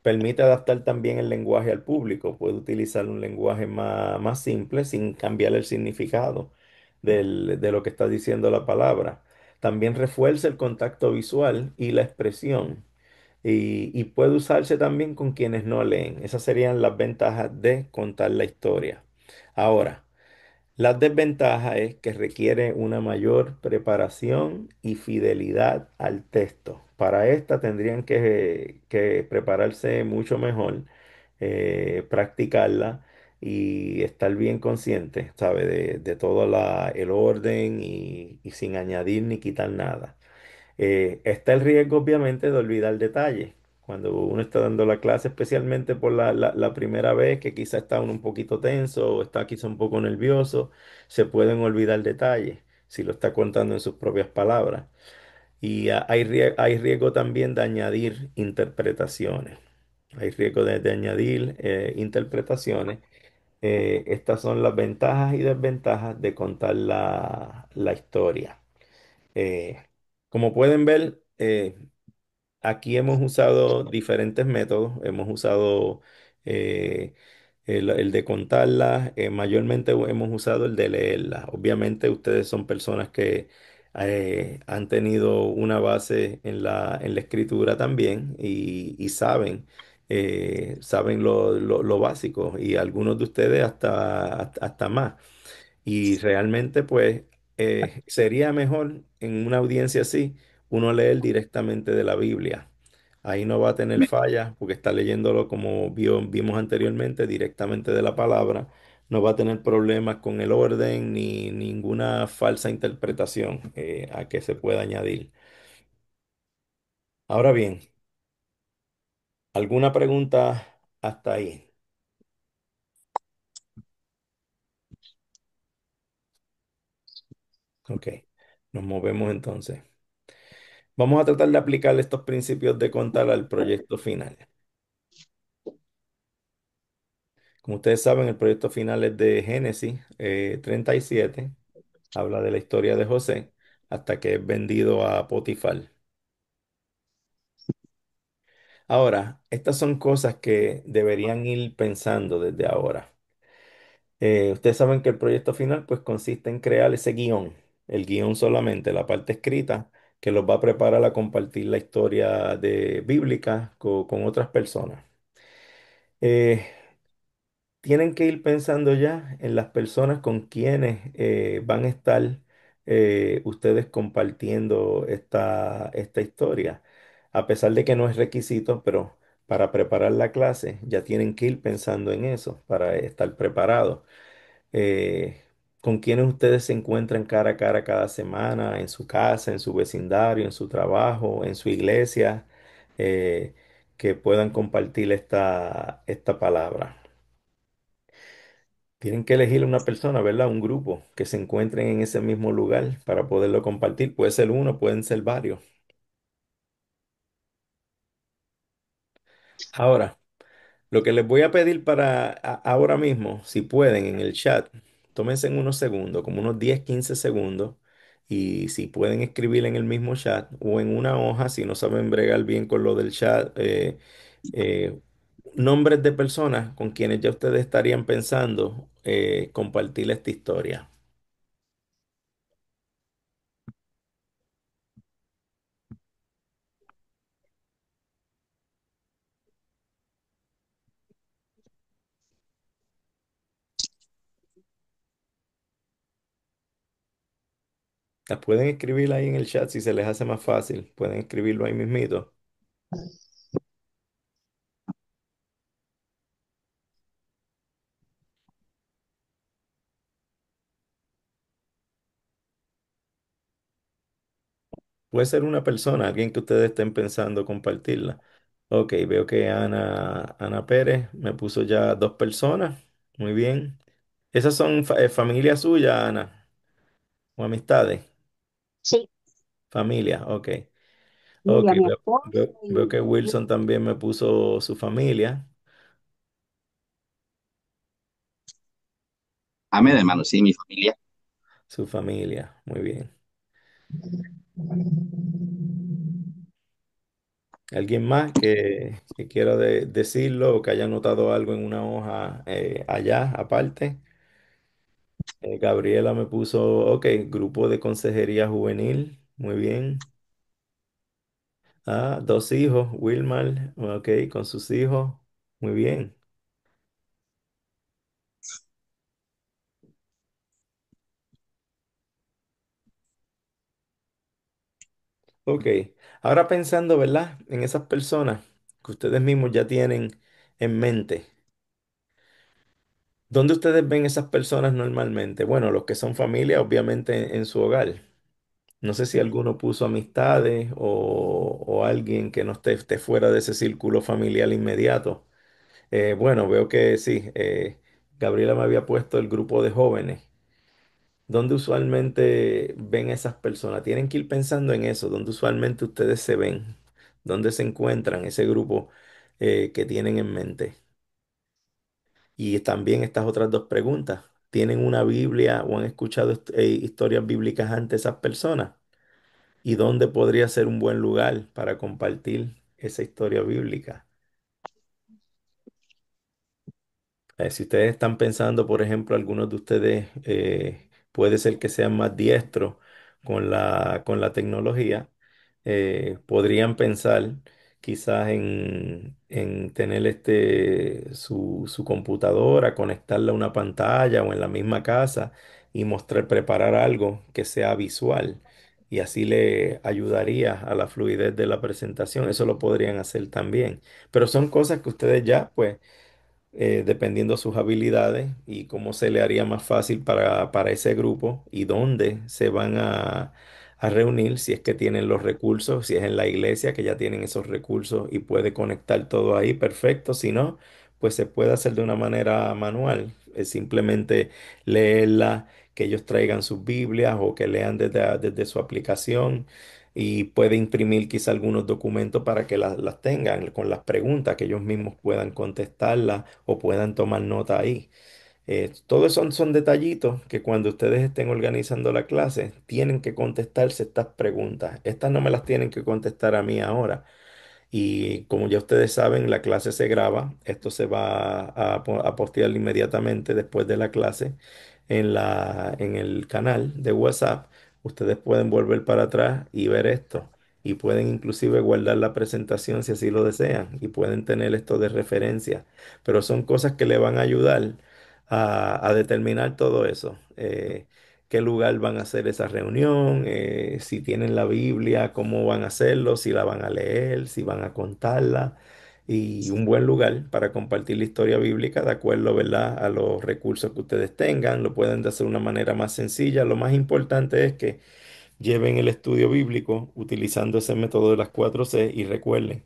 Permite adaptar también el lenguaje al público, puede utilizar un lenguaje más simple sin cambiar el significado de lo que está diciendo la palabra. También refuerza el contacto visual y la expresión y puede usarse también con quienes no leen. Esas serían las ventajas de contar la historia. Ahora, la desventaja es que requiere una mayor preparación y fidelidad al texto. Para esta tendrían que prepararse mucho mejor, practicarla y estar bien consciente, ¿sabe? De todo el orden y sin añadir ni quitar nada. Está el riesgo, obviamente, de olvidar detalles. Cuando uno está dando la clase, especialmente por la primera vez, que quizá está uno un poquito tenso o está quizá un poco nervioso, se pueden olvidar detalles si lo está contando en sus propias palabras. Y hay riesgo también de añadir interpretaciones. hay riesgo de añadir interpretaciones. Estas son las ventajas y desventajas de contar la historia. Eh, Como pueden ver, aquí hemos usado diferentes métodos. Hemos usado eh, el de contarlas, mayormente hemos usado el de leerlas. Obviamente ustedes son personas que han tenido una base en la escritura también y saben, saben lo básico y algunos de ustedes hasta más. Y realmente, pues, sería mejor en una audiencia así, uno leer directamente de la Biblia. Ahí no va a tener fallas porque está leyéndolo como vimos anteriormente, directamente de la palabra. No va a tener problemas con el orden ni ninguna falsa interpretación a que se pueda añadir. Ahora bien, ¿alguna pregunta hasta ahí? Ok, nos movemos entonces. Vamos a tratar de aplicar estos principios de contar al proyecto final. Como ustedes saben, el proyecto final es de Génesis 37. Habla de la historia de José hasta que es vendido a Potifar. Ahora, estas son cosas que deberían ir pensando desde ahora. Ustedes saben que el proyecto final pues consiste en crear ese guión, el guión solamente, la parte escrita que los va a preparar a compartir la historia bíblica con otras personas. Eh, Tienen que ir pensando ya en las personas con quienes van a estar ustedes compartiendo esta historia. A pesar de que no es requisito, pero para preparar la clase ya tienen que ir pensando en eso, para estar preparados. Eh, con quienes ustedes se encuentran cara a cara cada semana, en su casa, en su vecindario, en su trabajo, en su iglesia, que puedan compartir esta palabra. Tienen que elegir una persona, ¿verdad? Un grupo que se encuentren en ese mismo lugar para poderlo compartir. Puede ser uno, pueden ser varios. Ahora, lo que les voy a pedir ahora mismo, si pueden, en el chat, tómense en unos segundos, como unos 10, 15 segundos, y si pueden escribir en el mismo chat o en una hoja, si no saben bregar bien con lo del chat, eh, nombres de personas con quienes ya ustedes estarían pensando compartir esta historia. Las pueden escribir ahí en el chat si se les hace más fácil. Pueden escribirlo ahí mismito. Puede ser una persona, alguien que ustedes estén pensando compartirla. Ok, veo que Ana Pérez me puso ya dos personas. Muy bien. ¿Esas son familia suya, Ana? ¿O amistades? Sí, Familia, ok. y Ok, a mi esposo veo que Wilson también me puso su familia. Amén, hermano, sí, mi familia. Su familia, muy bien. ¿Alguien más que quiera decirlo o que haya notado algo en una hoja allá, aparte? Gabriela me puso, ok, grupo de consejería juvenil, muy bien. Ah, dos hijos, Wilmar, ok, con sus hijos, muy bien. Ok, ahora pensando, ¿verdad? En esas personas que ustedes mismos ya tienen en mente. ¿Dónde ustedes ven esas personas normalmente? Bueno, los que son familia, obviamente en su hogar. No sé si alguno puso amistades o alguien que no esté fuera de ese círculo familiar inmediato. Bueno, veo que sí. Gabriela me había puesto el grupo de jóvenes. ¿Dónde usualmente ven esas personas? Tienen que ir pensando en eso. ¿Dónde usualmente ustedes se ven? ¿Dónde se encuentran ese grupo? que tienen en mente. Y también estas otras dos preguntas. ¿Tienen una Biblia o han escuchado historias bíblicas ante esas personas? ¿Y dónde podría ser un buen lugar para compartir esa historia bíblica? Si ustedes están pensando, por ejemplo, algunos de ustedes puede ser que sean más diestros con la tecnología, podrían pensar quizás en tener su computadora, conectarla a una pantalla o en la misma casa y mostrar, preparar algo que sea visual y así le ayudaría a la fluidez de la presentación. Eso lo podrían hacer también. Pero son cosas que ustedes ya, pues dependiendo sus habilidades y cómo se le haría más fácil para ese grupo y dónde se van a reunir, si es que tienen los recursos, si es en la iglesia que ya tienen esos recursos y puede conectar todo ahí, perfecto. Si no, pues se puede hacer de una manera manual, es simplemente leerla, que ellos traigan sus Biblias o que lean desde su aplicación y puede imprimir quizá algunos documentos para que las tengan con las preguntas, que ellos mismos puedan contestarlas o puedan tomar nota ahí. Todos son detallitos que cuando ustedes estén organizando la clase tienen que contestarse estas preguntas. Estas no me las tienen que contestar a mí ahora. Y como ya ustedes saben, la clase se graba. Esto se va a postear inmediatamente después de la clase en el canal de WhatsApp. Ustedes pueden volver para atrás y ver esto. Y pueden inclusive guardar la presentación si así lo desean. Y pueden tener esto de referencia. Pero son cosas que le van a ayudar a determinar todo eso. Qué lugar van a hacer esa reunión, si tienen la Biblia, cómo van a hacerlo, si la van a leer, si van a contarla, y un buen lugar para compartir la historia bíblica de acuerdo, ¿verdad?, a los recursos que ustedes tengan. Lo pueden hacer de una manera más sencilla. Lo más importante es que lleven el estudio bíblico utilizando ese método de las 4C y recuerden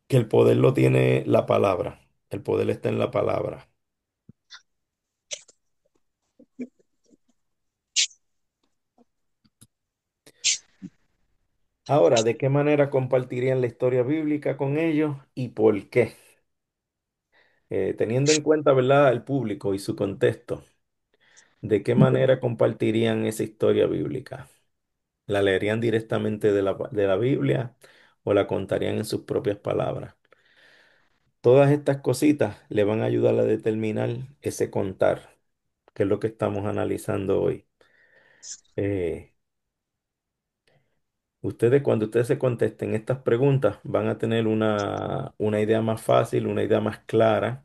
que el poder lo tiene la palabra. El poder está en la palabra. Ahora, ¿de qué manera compartirían la historia bíblica con ellos y por qué? Teniendo en cuenta, ¿verdad?, el público y su contexto, ¿de qué manera compartirían esa historia bíblica? ¿La leerían directamente de la Biblia o la contarían en sus propias palabras? Todas estas cositas le van a ayudar a determinar ese contar, que es lo que estamos analizando hoy. Eh, cuando ustedes se contesten estas preguntas, van a tener una idea más fácil, una idea más clara,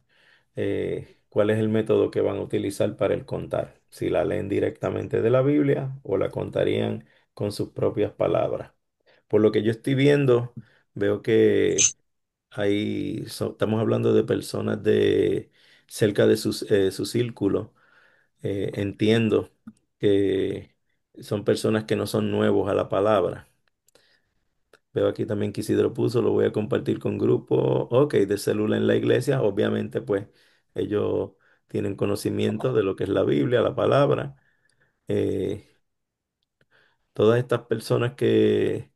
cuál es el método que van a utilizar para el contar. Si la leen directamente de la Biblia o la contarían con sus propias palabras. Por lo que yo estoy viendo, veo que estamos hablando de personas de cerca de su círculo. Entiendo que son personas que no son nuevos a la palabra. Veo aquí también que Isidro puso, lo voy a compartir con grupo, ok, de célula en la iglesia. Obviamente, pues ellos tienen conocimiento de lo que es la Biblia, la palabra. Eh, Todas estas personas que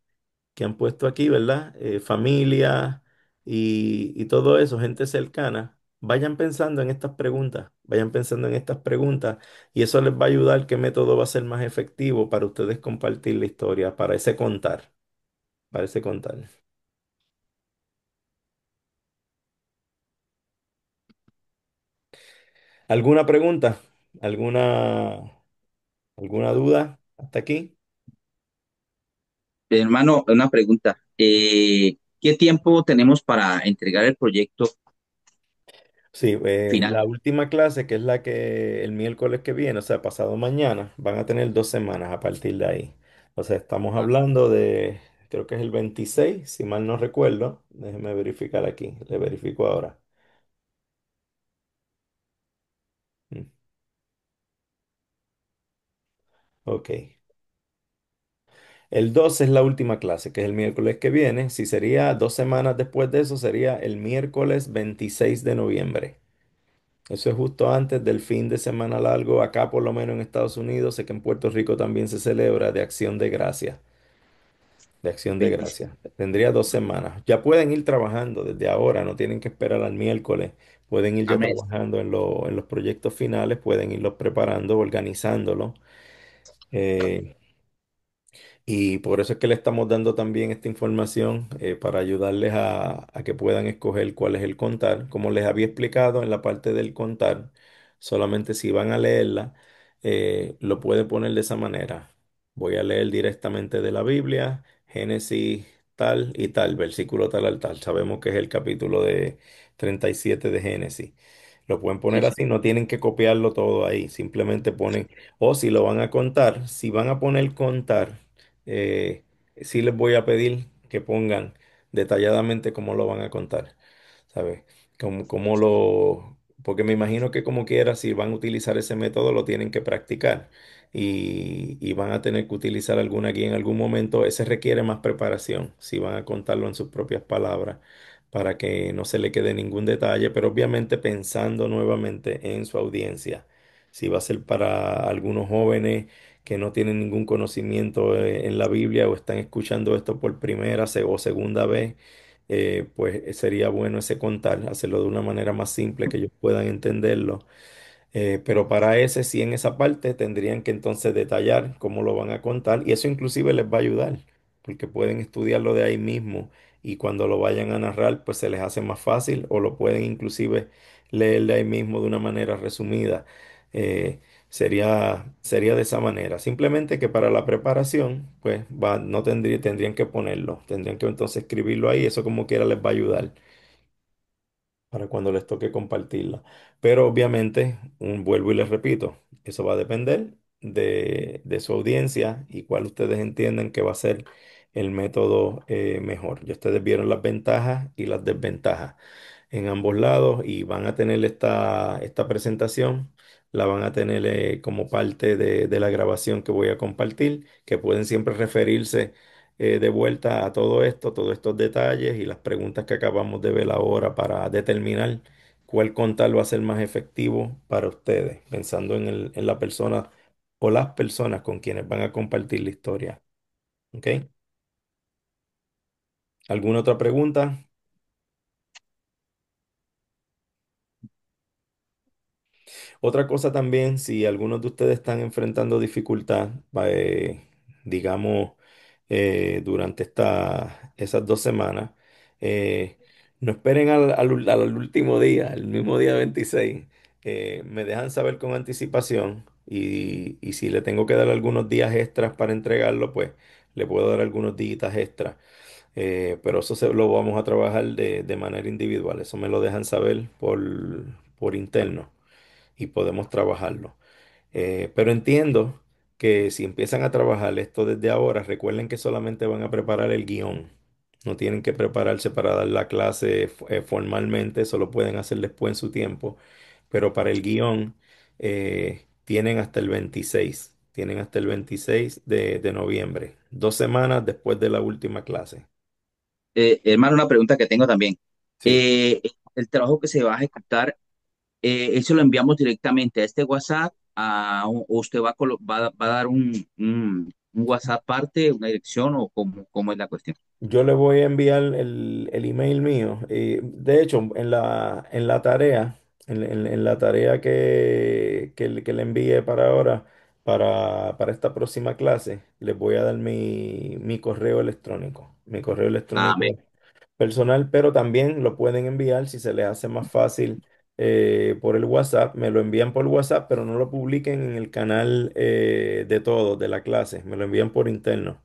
han puesto aquí, ¿verdad? Familia y todo eso, gente cercana, vayan pensando en estas preguntas, vayan pensando en estas preguntas y eso les va a ayudar qué método va a ser más efectivo para ustedes compartir la historia, para ese contar. ¿Alguna pregunta? ¿Alguna, alguna duda hasta aquí? Hermano, una pregunta. ¿Qué tiempo tenemos para entregar el proyecto Sí, final? la última clase, que es la que el miércoles que viene, o sea, pasado mañana, van a tener 2 semanas a partir de ahí. O sea, estamos Ah, hablando de, creo que es el 26 si mal no recuerdo. Déjeme verificar aquí, le verifico ahora. Mm, Ok. El 12 es la última clase, que es el miércoles que viene. Si sería 2 semanas después de eso, sería el miércoles 26 de noviembre. Eso es justo antes del fin de semana largo, acá por lo menos en Estados Unidos, sé que en Puerto Rico también se celebra de Acción de Gracias. de Acción de 27. Gracias. Tendría 2 semanas. Ya pueden ir trabajando desde ahora, no tienen que esperar al miércoles. Pueden ir ya Amén. trabajando en los proyectos finales, pueden irlos preparando, organizándolo. Eh, y por eso es que le estamos dando también esta información para ayudarles a que puedan escoger cuál es el contar. Como les había explicado en la parte del contar, solamente si van a leerla, lo puede poner de esa manera. Voy a leer directamente de la Biblia, Génesis tal y tal, versículo tal al tal. Sabemos que es el capítulo de 37 de Génesis. Lo pueden Sí, poner así, no tienen que copiarlo todo ahí, simplemente ponen, o si lo van a contar, si van a poner contar eh, sí les voy a pedir que pongan detalladamente cómo lo van a contar, ¿sabes? Porque me imagino que como quiera, si van a utilizar ese método, lo tienen que practicar y van a tener que utilizar alguna guía en algún momento. Ese requiere más preparación, si van a contarlo en sus propias palabras, para que no se le quede ningún detalle, pero obviamente pensando nuevamente en su audiencia. Si va a ser para algunos jóvenes que no tienen ningún conocimiento en la Biblia o están escuchando esto por o segunda vez, pues sería bueno ese contar, hacerlo de una manera más simple que ellos puedan entenderlo. Pero para ese, sí, en esa parte tendrían que entonces detallar cómo lo van a contar y eso inclusive les va a ayudar, porque pueden estudiarlo de ahí mismo y cuando lo vayan a narrar, pues se les hace más fácil o lo pueden inclusive leer de ahí mismo de una manera resumida. Sería de esa manera. Simplemente que para la preparación, pues tendrían que ponerlo, tendrían que entonces escribirlo ahí, eso como quiera les va a ayudar para cuando les toque compartirla. Pero obviamente, vuelvo y les repito, eso va a depender de su audiencia y cuál ustedes entienden que va a ser el método mejor. Ya ustedes vieron las ventajas y las desventajas en ambos lados y van a tener esta presentación, la van a tener como parte de la grabación que voy a compartir, que pueden siempre referirse de vuelta a todo esto, todos estos detalles y las preguntas que acabamos de ver ahora para determinar cuál contar va a ser más efectivo para ustedes, pensando en la persona o las personas con quienes van a compartir la historia. ¿Ok? ¿Alguna otra pregunta? Otra cosa también, si algunos de ustedes están enfrentando dificultad, digamos, durante esas 2 semanas, eh, no esperen al último día, el mismo día 26. Me dejan saber con anticipación y si le tengo que dar algunos días extras para entregarlo, pues le puedo dar algunos días extras. Pero lo vamos a trabajar de manera individual. Eso me lo dejan saber por interno y podemos trabajarlo. Pero entiendo que si empiezan a trabajar esto desde ahora, recuerden que solamente van a preparar el guión. No tienen que prepararse para dar la clase formalmente, eso lo pueden hacer después en su tiempo. Pero para el guión tienen hasta el 26. Tienen hasta el 26 de noviembre, 2 semanas después de la última clase. Hermano, una pregunta que tengo también. Sí. El trabajo que se va a ejecutar, eso lo enviamos directamente a este WhatsApp, o usted va a dar un WhatsApp aparte, una dirección, o cómo es la cuestión. Yo le voy a enviar el email mío. De hecho, en la tarea que le envíe para ahora, para esta próxima clase, les voy a dar mi correo electrónico. Mi correo Amén, electrónico personal, pero también lo pueden enviar si se les hace más fácil por el WhatsApp. Me lo envían por WhatsApp, pero no lo publiquen en el canal de todos de la clase. Me lo envían por interno.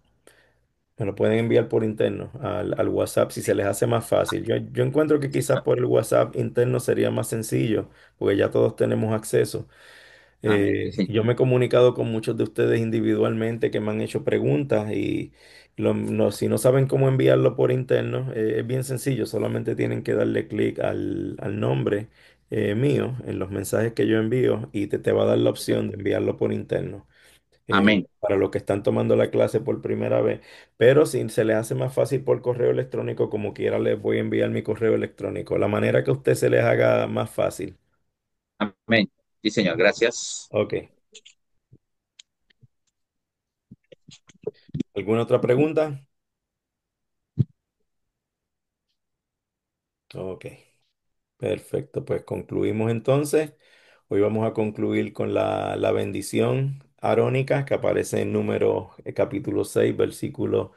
Me lo pueden enviar por interno al WhatsApp si se les hace más fácil. Yo encuentro que quizás por el WhatsApp interno sería más sencillo, porque ya todos tenemos acceso. amén, sí, señor. Yo me he comunicado con muchos de ustedes individualmente que me han hecho preguntas y si no saben cómo enviarlo por interno, es bien sencillo, solamente tienen que darle clic al nombre mío en los mensajes que yo envío y te va a dar la opción de enviarlo por interno Amén, para los que están tomando la clase por primera vez. Pero si se les hace más fácil por correo electrónico, como quiera, les voy a enviar mi correo electrónico. La manera que a usted se les haga más fácil. amén. Sí, señor, gracias. Ok. ¿Alguna otra pregunta? Ok, perfecto. Pues concluimos entonces. Hoy vamos a concluir con la bendición arónica que aparece en Números capítulo 6 versículos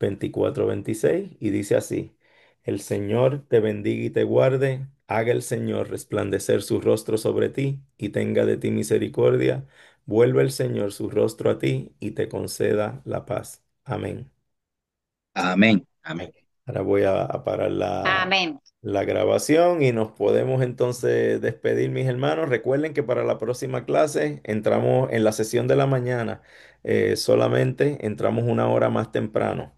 24-26 y dice así: El Señor te bendiga y te guarde, haga el Señor resplandecer su rostro sobre ti y tenga de ti misericordia, vuelva el Señor su rostro a ti y te conceda la paz. Amén. Amén, amén. Ok. Ahora voy a parar Amén. la grabación y nos podemos entonces despedir, mis hermanos. Recuerden que para la próxima clase entramos en la sesión de la mañana. Solamente entramos una hora más temprano.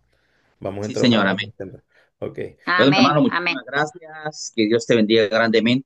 Vamos a Sí, entrar una señor, hora amén. más temprano. Ok. Bueno, mi hermano, Amén. Amén. muchísimas gracias. Que Dios te bendiga grandemente.